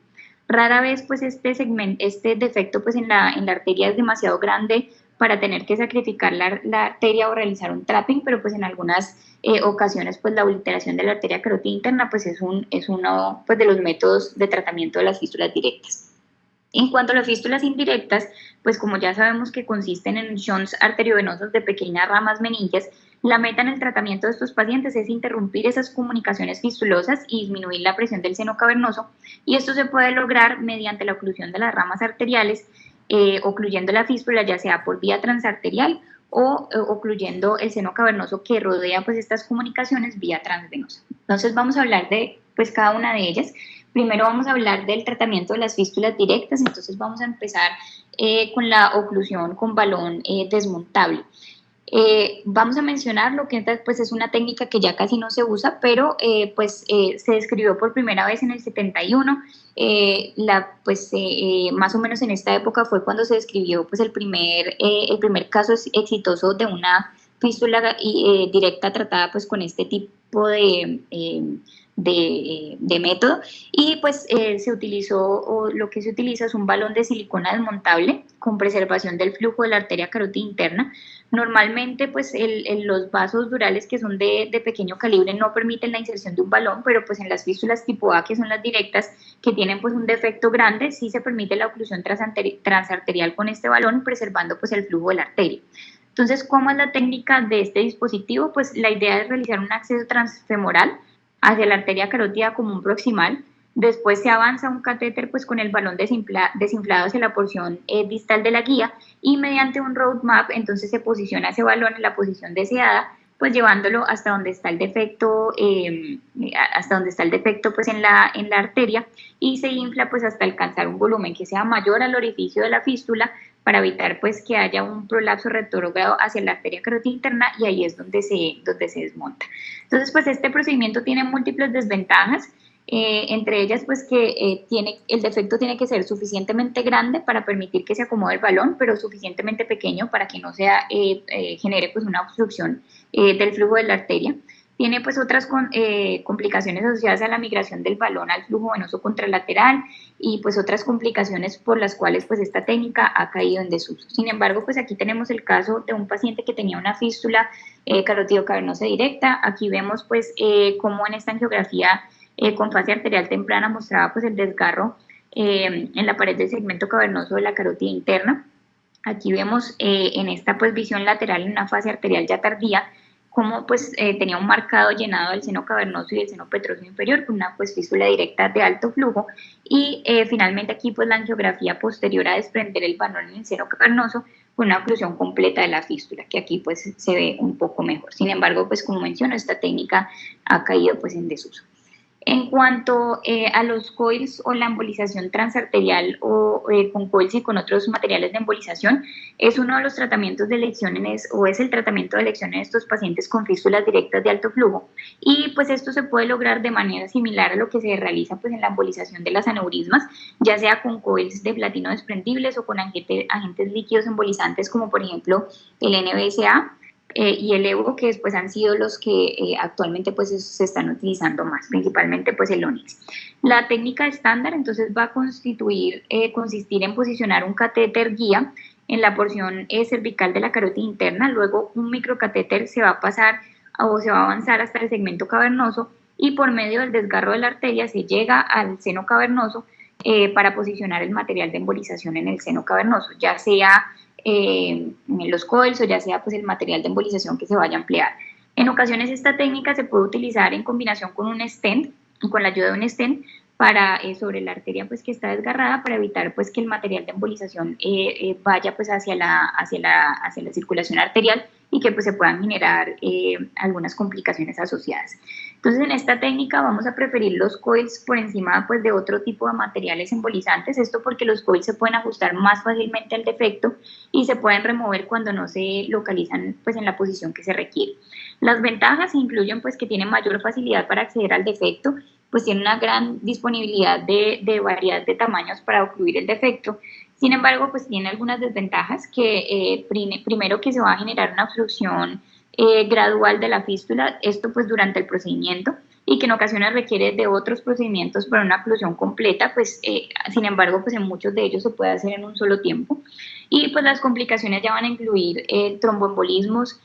Rara vez pues este defecto pues en la arteria es demasiado grande para tener que sacrificar la arteria o realizar un trapping, pero pues en algunas ocasiones pues la obliteración de la arteria carótida interna pues es uno pues, de los métodos de tratamiento de las fístulas directas. En cuanto a las fístulas indirectas, pues como ya sabemos que consisten en shunts arteriovenosos de pequeñas ramas menillas, la meta en el tratamiento de estos pacientes es interrumpir esas comunicaciones fistulosas y disminuir la presión del seno cavernoso, y esto se puede lograr mediante la oclusión de las ramas arteriales, ocluyendo la fístula ya sea por vía transarterial o ocluyendo el seno cavernoso que rodea pues estas comunicaciones vía transvenosa. Entonces vamos a hablar de pues cada una de ellas. Primero vamos a hablar del tratamiento de las fístulas directas, entonces vamos a empezar con la oclusión con balón desmontable. Vamos a mencionar lo que pues, es una técnica que ya casi no se usa, pero se describió por primera vez en el 71. Más o menos en esta época fue cuando se describió pues, el primer caso exitoso de una fístula directa tratada pues, con este tipo de método, y pues se utilizó, o lo que se utiliza es un balón de silicona desmontable con preservación del flujo de la arteria carótida interna. Normalmente pues los vasos durales que son de pequeño calibre no permiten la inserción de un balón, pero pues en las fístulas tipo A, que son las directas, que tienen pues un defecto grande, sí se permite la oclusión transarterial con este balón, preservando pues el flujo de la arteria. Entonces, ¿cómo es la técnica de este dispositivo? Pues la idea es realizar un acceso transfemoral hacia la arteria carótida común proximal. Después se avanza un catéter pues, con el balón desinflado hacia la porción distal de la guía, y mediante un roadmap entonces se posiciona ese balón en la posición deseada, pues llevándolo hasta donde está el defecto, pues en la arteria, y se infla pues hasta alcanzar un volumen que sea mayor al orificio de la fístula, para evitar pues que haya un prolapso retrógrado hacia la arteria carótida interna, y ahí es donde se desmonta. Entonces pues este procedimiento tiene múltiples desventajas. Entre ellas pues que el defecto tiene que ser suficientemente grande para permitir que se acomode el balón, pero suficientemente pequeño para que no genere pues una obstrucción del flujo de la arteria. Tiene pues otras complicaciones asociadas a la migración del balón al flujo venoso contralateral, y pues otras complicaciones por las cuales pues esta técnica ha caído en desuso. Sin embargo, pues aquí tenemos el caso de un paciente que tenía una fístula carótido-cavernosa directa. Aquí vemos pues cómo en esta angiografía con fase arterial temprana mostraba pues el desgarro en la pared del segmento cavernoso de la carótida interna. Aquí vemos en esta pues visión lateral en una fase arterial ya tardía cómo pues tenía un marcado llenado del seno cavernoso y del seno petroso inferior con una pues fístula directa de alto flujo, y finalmente aquí pues la angiografía posterior a desprender el balón en el seno cavernoso con una oclusión completa de la fístula, que aquí pues se ve un poco mejor. Sin embargo, pues como menciono, esta técnica ha caído pues en desuso. En cuanto a los coils o la embolización transarterial o con coils y con otros materiales de embolización, es uno de los tratamientos de elección es el tratamiento de elección en estos pacientes con fístulas directas de alto flujo, y pues esto se puede lograr de manera similar a lo que se realiza pues en la embolización de las aneurismas, ya sea con coils de platino desprendibles o con agentes líquidos embolizantes como por ejemplo el NBSA y el Evo, que después han sido los que actualmente pues se están utilizando más, principalmente pues el Onyx. La técnica estándar entonces va a consistir en posicionar un catéter guía en la porción cervical de la carótida interna, luego un microcatéter se va a pasar o se va a avanzar hasta el segmento cavernoso, y por medio del desgarro de la arteria se llega al seno cavernoso para posicionar el material de embolización en el seno cavernoso, ya sea los coils o ya sea pues el material de embolización que se vaya a emplear. En ocasiones esta técnica se puede utilizar en combinación con un stent, con la ayuda de un stent, sobre la arteria pues que está desgarrada, para evitar pues que el material de embolización vaya pues hacia la circulación arterial y que pues se puedan generar algunas complicaciones asociadas. Entonces en esta técnica vamos a preferir los coils por encima pues de otro tipo de materiales embolizantes, esto porque los coils se pueden ajustar más fácilmente al defecto y se pueden remover cuando no se localizan pues en la posición que se requiere. Las ventajas incluyen pues que tiene mayor facilidad para acceder al defecto, pues tiene una gran disponibilidad de variedad de tamaños para ocluir el defecto. Sin embargo, pues tiene algunas desventajas que primero que se va a generar una obstrucción gradual de la fístula, esto pues durante el procedimiento, y que en ocasiones requiere de otros procedimientos para una oclusión completa, pues sin embargo pues en muchos de ellos se puede hacer en un solo tiempo. Y pues las complicaciones ya van a incluir tromboembolismos,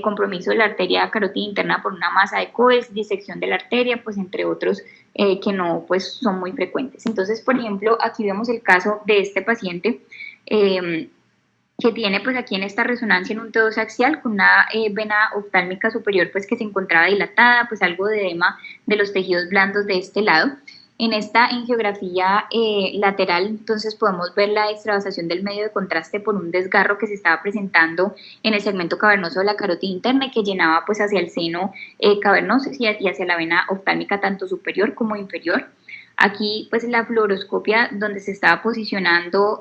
compromiso de la arteria carótida interna por una masa de Coes, disección de la arteria, pues entre otros que no pues son muy frecuentes. Entonces, por ejemplo, aquí vemos el caso de este paciente que tiene pues aquí en esta resonancia en un T2 axial con una vena oftálmica superior pues que se encontraba dilatada, pues algo de edema de los tejidos blandos de este lado. En esta angiografía lateral, entonces podemos ver la extravasación del medio de contraste por un desgarro que se estaba presentando en el segmento cavernoso de la carótida interna y que llenaba pues hacia el seno cavernoso y hacia la vena oftálmica tanto superior como inferior. Aquí pues la fluoroscopia donde se estaba posicionando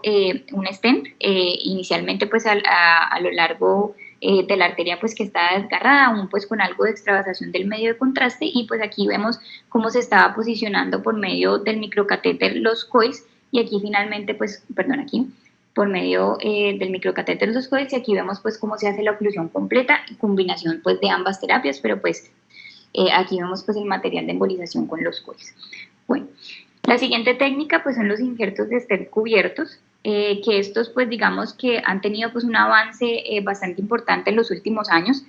un stent, inicialmente pues a lo largo de la arteria pues que está desgarrada, aún pues con algo de extravasación del medio de contraste, y pues aquí vemos cómo se estaba posicionando por medio del microcatéter los coils, y aquí finalmente pues, perdón, aquí por medio del microcatéter los coils, y aquí vemos pues cómo se hace la oclusión completa, combinación pues de ambas terapias, pero pues aquí vemos pues el material de embolización con los coils. Bueno, la siguiente técnica pues son los injertos de stent cubiertos, que estos pues digamos que han tenido pues un avance bastante importante en los últimos años,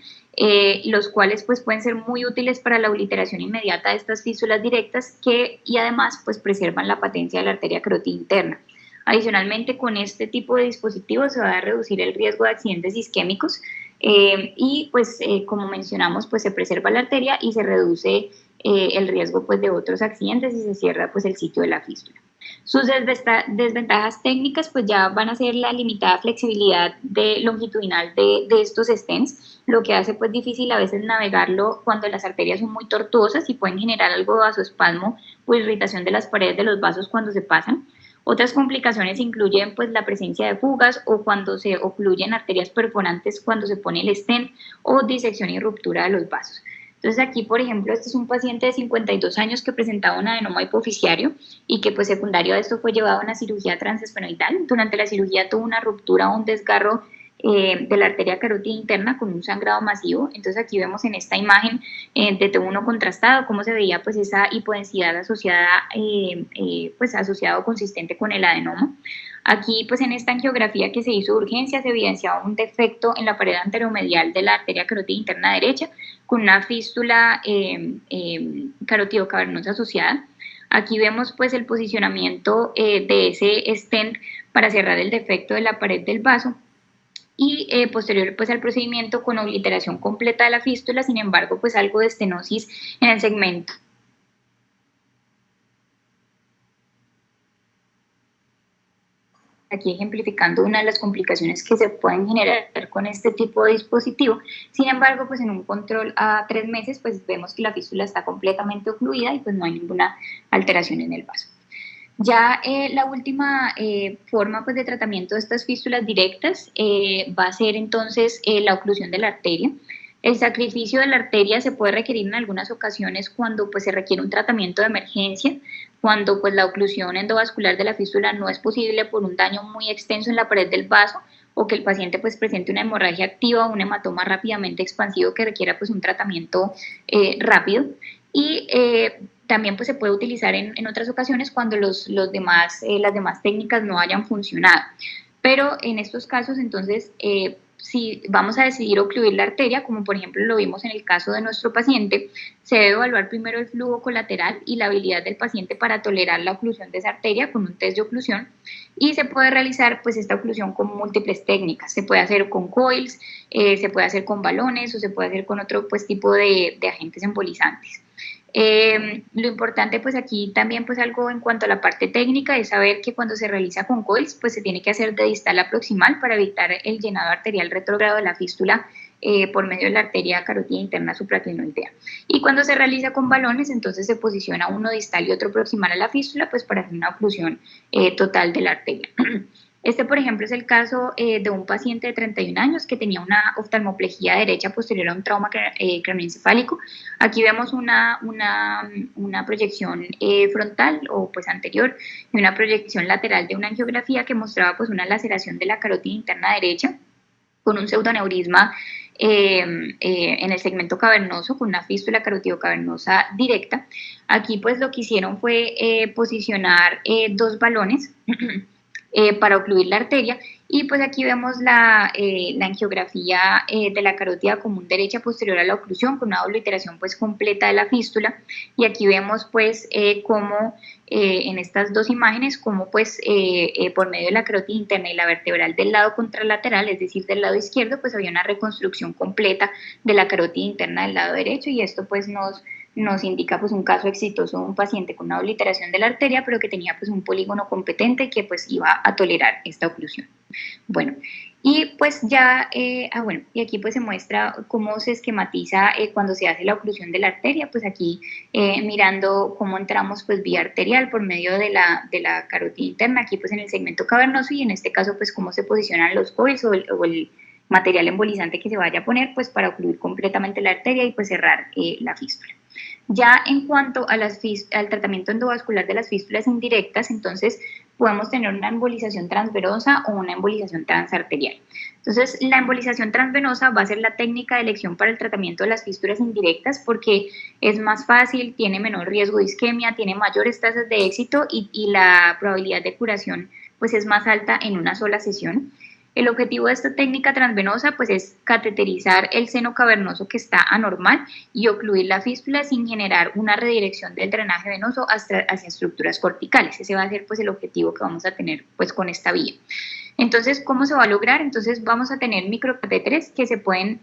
los cuales pues pueden ser muy útiles para la obliteración inmediata de estas fístulas directas y además pues preservan la patencia de la arteria carótida interna. Adicionalmente, con este tipo de dispositivos se va a reducir el riesgo de accidentes isquémicos y pues como mencionamos pues se preserva la arteria y se reduce el riesgo pues de otros accidentes y se cierra pues el sitio de la fístula. Sus desventajas técnicas pues ya van a ser la limitada flexibilidad longitudinal de estos stents, lo que hace pues difícil a veces navegarlo cuando las arterias son muy tortuosas y pueden generar algo de vasoespasmo o irritación de las paredes de los vasos cuando se pasan. Otras complicaciones incluyen pues la presencia de fugas o cuando se ocluyen arterias perforantes cuando se pone el stent, o disección y ruptura de los vasos. Entonces aquí, por ejemplo, este es un paciente de 52 años que presentaba un adenoma hipoficiario y que pues secundario a esto fue llevado a una cirugía transesfenoidal. Durante la cirugía tuvo una ruptura o un desgarro de la arteria carótida interna con un sangrado masivo. Entonces aquí vemos en esta imagen de T1 contrastado cómo se veía pues esa hipodensidad asociada, pues asociado consistente con el adenoma. Aquí pues en esta angiografía que se hizo de urgencia se evidenciaba un defecto en la pared anteromedial de la arteria carótida interna derecha con una fístula carótido cavernosa asociada. Aquí vemos pues el posicionamiento de ese stent para cerrar el defecto de la pared del vaso y posterior pues al procedimiento con obliteración completa de la fístula, sin embargo pues algo de estenosis en el segmento. Aquí ejemplificando una de las complicaciones que se pueden generar con este tipo de dispositivo. Sin embargo, pues en un control a 3 meses, pues vemos que la fístula está completamente ocluida y pues no hay ninguna alteración en el vaso. Ya la última forma pues, de tratamiento de estas fístulas directas va a ser entonces la oclusión de la arteria. El sacrificio de la arteria se puede requerir en algunas ocasiones cuando pues, se requiere un tratamiento de emergencia, cuando pues, la oclusión endovascular de la fístula no es posible por un daño muy extenso en la pared del vaso, o que el paciente pues, presente una hemorragia activa o un hematoma rápidamente expansivo que requiera pues, un tratamiento rápido. Y también pues, se puede utilizar en otras ocasiones cuando las demás técnicas no hayan funcionado. Pero en estos casos, entonces, si vamos a decidir ocluir la arteria, como por ejemplo lo vimos en el caso de nuestro paciente, se debe evaluar primero el flujo colateral y la habilidad del paciente para tolerar la oclusión de esa arteria con un test de oclusión, y se puede realizar pues esta oclusión con múltiples técnicas. Se puede hacer con coils, se puede hacer con balones o se puede hacer con otro pues tipo de agentes embolizantes. Lo importante pues aquí también pues algo en cuanto a la parte técnica es saber que cuando se realiza con coils pues se tiene que hacer de distal a proximal para evitar el llenado arterial retrógrado de la fístula por medio de la arteria carótida interna supraclinoidea. Y cuando se realiza con balones entonces se posiciona uno distal y otro proximal a la fístula pues para hacer una oclusión total de la arteria. Este, por ejemplo, es el caso de un paciente de 31 años que tenía una oftalmoplejía derecha posterior a un trauma craneoencefálico. Aquí vemos una proyección frontal o pues anterior y una proyección lateral de una angiografía que mostraba pues una laceración de la carótida interna derecha con un pseudoneurisma en el segmento cavernoso, con una fístula carotidocavernosa directa. Aquí pues lo que hicieron fue posicionar dos balones para ocluir la arteria y pues aquí vemos la angiografía de la carótida común derecha posterior a la oclusión con una obliteración pues completa de la fístula y aquí vemos pues cómo en estas dos imágenes cómo pues por medio de la carótida interna y la vertebral del lado contralateral, es decir del lado izquierdo, pues había una reconstrucción completa de la carótida interna del lado derecho y esto pues nos indica pues un caso exitoso de un paciente con una obliteración de la arteria, pero que tenía pues un polígono competente que pues iba a tolerar esta oclusión. Bueno, y pues ya, bueno, y aquí pues se muestra cómo se esquematiza cuando se hace la oclusión de la arteria, pues aquí mirando cómo entramos pues vía arterial por medio de la carótida interna, aquí pues en el segmento cavernoso y en este caso pues cómo se posicionan los coils o el material embolizante que se vaya a poner pues para ocluir completamente la arteria y pues cerrar la fístula. Ya en cuanto a al tratamiento endovascular de las fístulas indirectas, entonces podemos tener una embolización transvenosa o una embolización transarterial. Entonces, la embolización transvenosa va a ser la técnica de elección para el tratamiento de las fístulas indirectas porque es más fácil, tiene menor riesgo de isquemia, tiene mayores tasas de éxito y la probabilidad de curación pues es más alta en una sola sesión. El objetivo de esta técnica transvenosa pues es cateterizar el seno cavernoso que está anormal y ocluir la fístula sin generar una redirección del drenaje venoso hacia estructuras corticales. Ese va a ser pues el objetivo que vamos a tener pues con esta vía. Entonces, ¿cómo se va a lograr? Entonces vamos a tener microcatéteres que se pueden,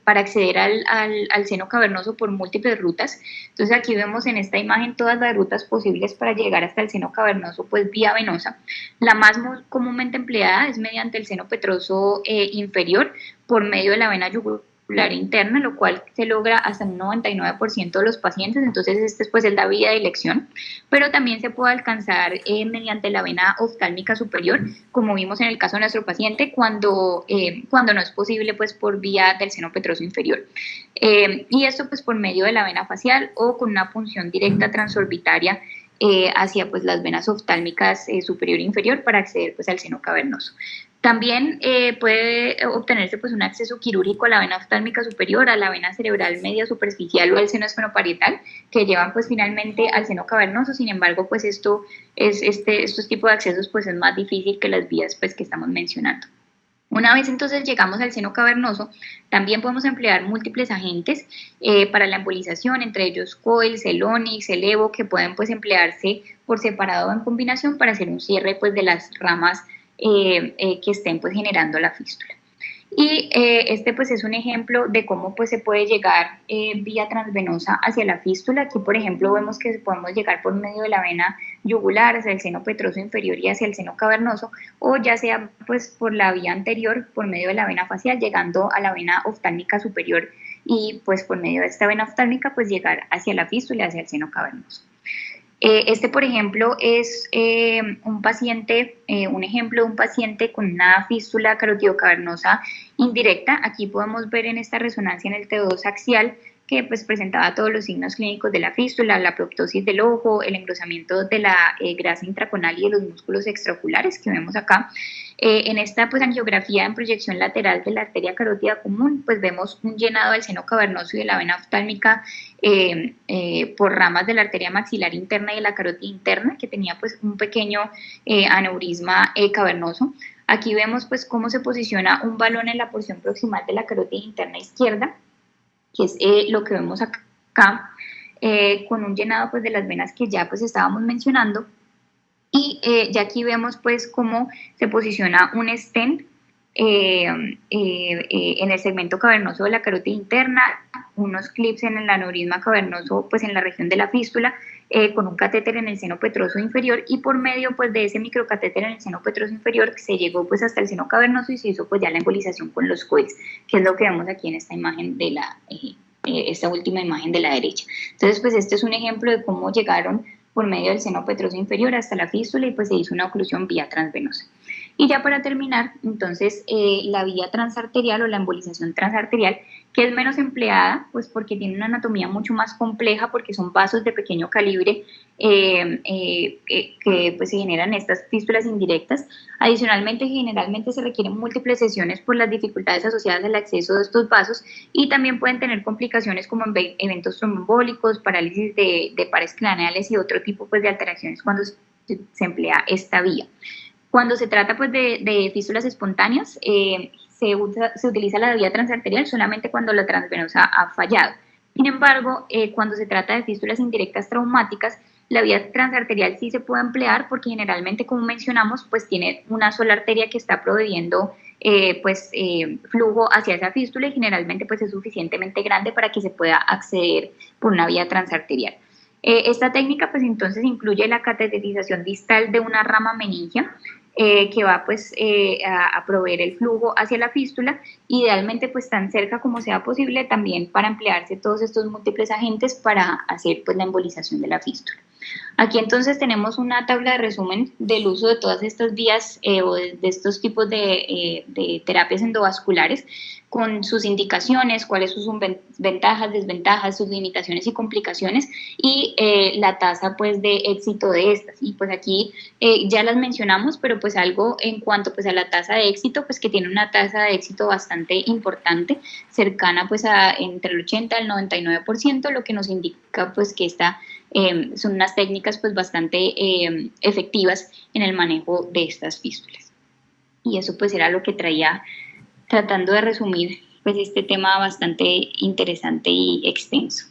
para acceder al seno cavernoso por múltiples rutas. Entonces aquí vemos en esta imagen todas las rutas posibles para llegar hasta el seno cavernoso, pues vía venosa. La más comúnmente empleada es mediante el seno petroso inferior por medio de la vena yugular interna, lo cual se logra hasta un 99% de los pacientes, entonces este pues es la vía de elección, pero también se puede alcanzar mediante la vena oftálmica superior, como vimos en el caso de nuestro paciente, cuando no es posible pues por vía del seno petroso inferior. Y esto pues por medio de la vena facial o con una punción directa transorbitaria hacia pues las venas oftálmicas superior e inferior para acceder pues al seno cavernoso. También puede obtenerse pues un acceso quirúrgico a la vena oftálmica superior, a la vena cerebral media superficial o al seno esfenoparietal, que llevan pues finalmente al seno cavernoso. Sin embargo, pues estos tipos de accesos pues es más difícil que las vías pues que estamos mencionando. Una vez entonces llegamos al seno cavernoso, también podemos emplear múltiples agentes para la embolización, entre ellos coils, el Onix, el Evo, que pueden pues emplearse por separado o en combinación para hacer un cierre pues de las ramas que estén pues generando la fístula. Y este pues es un ejemplo de cómo pues se puede llegar vía transvenosa hacia la fístula. Aquí por ejemplo vemos que podemos llegar por medio de la vena yugular hacia el seno petroso inferior y hacia el seno cavernoso, o ya sea pues por la vía anterior por medio de la vena facial llegando a la vena oftálmica superior y pues por medio de esta vena oftálmica pues llegar hacia la fístula y hacia el seno cavernoso. Este, por ejemplo, es un paciente, un ejemplo de un paciente con una fístula carotidocavernosa indirecta. Aquí podemos ver en esta resonancia en el T2 axial que pues presentaba todos los signos clínicos de la fístula, la proptosis del ojo, el engrosamiento de la grasa intraconal y de los músculos extraoculares que vemos acá. En esta pues angiografía en proyección lateral de la arteria carótida común, pues vemos un llenado del seno cavernoso y de la vena oftálmica por ramas de la arteria maxilar interna y de la carótida interna, que tenía pues un pequeño aneurisma cavernoso. Aquí vemos pues cómo se posiciona un balón en la porción proximal de la carótida interna izquierda, que es lo que vemos acá, con un llenado pues de las venas que ya pues estábamos mencionando. Y ya aquí vemos pues cómo se posiciona un stent en el segmento cavernoso de la carótida interna, unos clips en el aneurisma cavernoso, pues en la región de la fístula, con un catéter en el seno petroso inferior, y por medio pues de ese microcatéter en el seno petroso inferior se llegó pues hasta el seno cavernoso y se hizo pues ya la embolización con los coils, que es lo que vemos aquí en esta imagen de esta última imagen de la derecha. Entonces pues este es un ejemplo de cómo llegaron por medio del seno petroso inferior hasta la fístula y pues se hizo una oclusión vía transvenosa. Y ya para terminar, entonces, la vía transarterial o la embolización transarterial, que es menos empleada, pues porque tiene una anatomía mucho más compleja, porque son vasos de pequeño calibre que pues se generan estas fístulas indirectas. Adicionalmente, generalmente se requieren múltiples sesiones por las dificultades asociadas al acceso de estos vasos y también pueden tener complicaciones como eventos tromboembólicos, parálisis de pares craneales y otro tipo pues, de alteraciones cuando se emplea esta vía. Cuando se trata pues, de fístulas espontáneas, se utiliza la vía transarterial solamente cuando la transvenosa ha fallado. Sin embargo, cuando se trata de fístulas indirectas traumáticas, la vía transarterial sí se puede emplear porque generalmente, como mencionamos, pues tiene una sola arteria que está proveyendo flujo hacia esa fístula y generalmente pues es suficientemente grande para que se pueda acceder por una vía transarterial. Esta técnica pues entonces incluye la cateterización distal de una rama meningia que va pues a proveer el flujo hacia la fístula, idealmente pues tan cerca como sea posible también para emplearse todos estos múltiples agentes para hacer pues la embolización de la fístula. Aquí entonces tenemos una tabla de resumen del uso de todas estas vías o de estos tipos de terapias endovasculares con sus indicaciones, cuáles son sus ventajas, desventajas, sus limitaciones y complicaciones y la tasa pues de éxito de estas. Y pues aquí ya las mencionamos, pero pues algo en cuanto pues a la tasa de éxito, pues que tiene una tasa de éxito bastante importante, cercana pues a entre el 80 al 99%, lo que nos indica pues que son unas técnicas pues bastante efectivas en el manejo de estas fístulas. Y eso pues era lo que traía tratando de resumir pues este tema bastante interesante y extenso.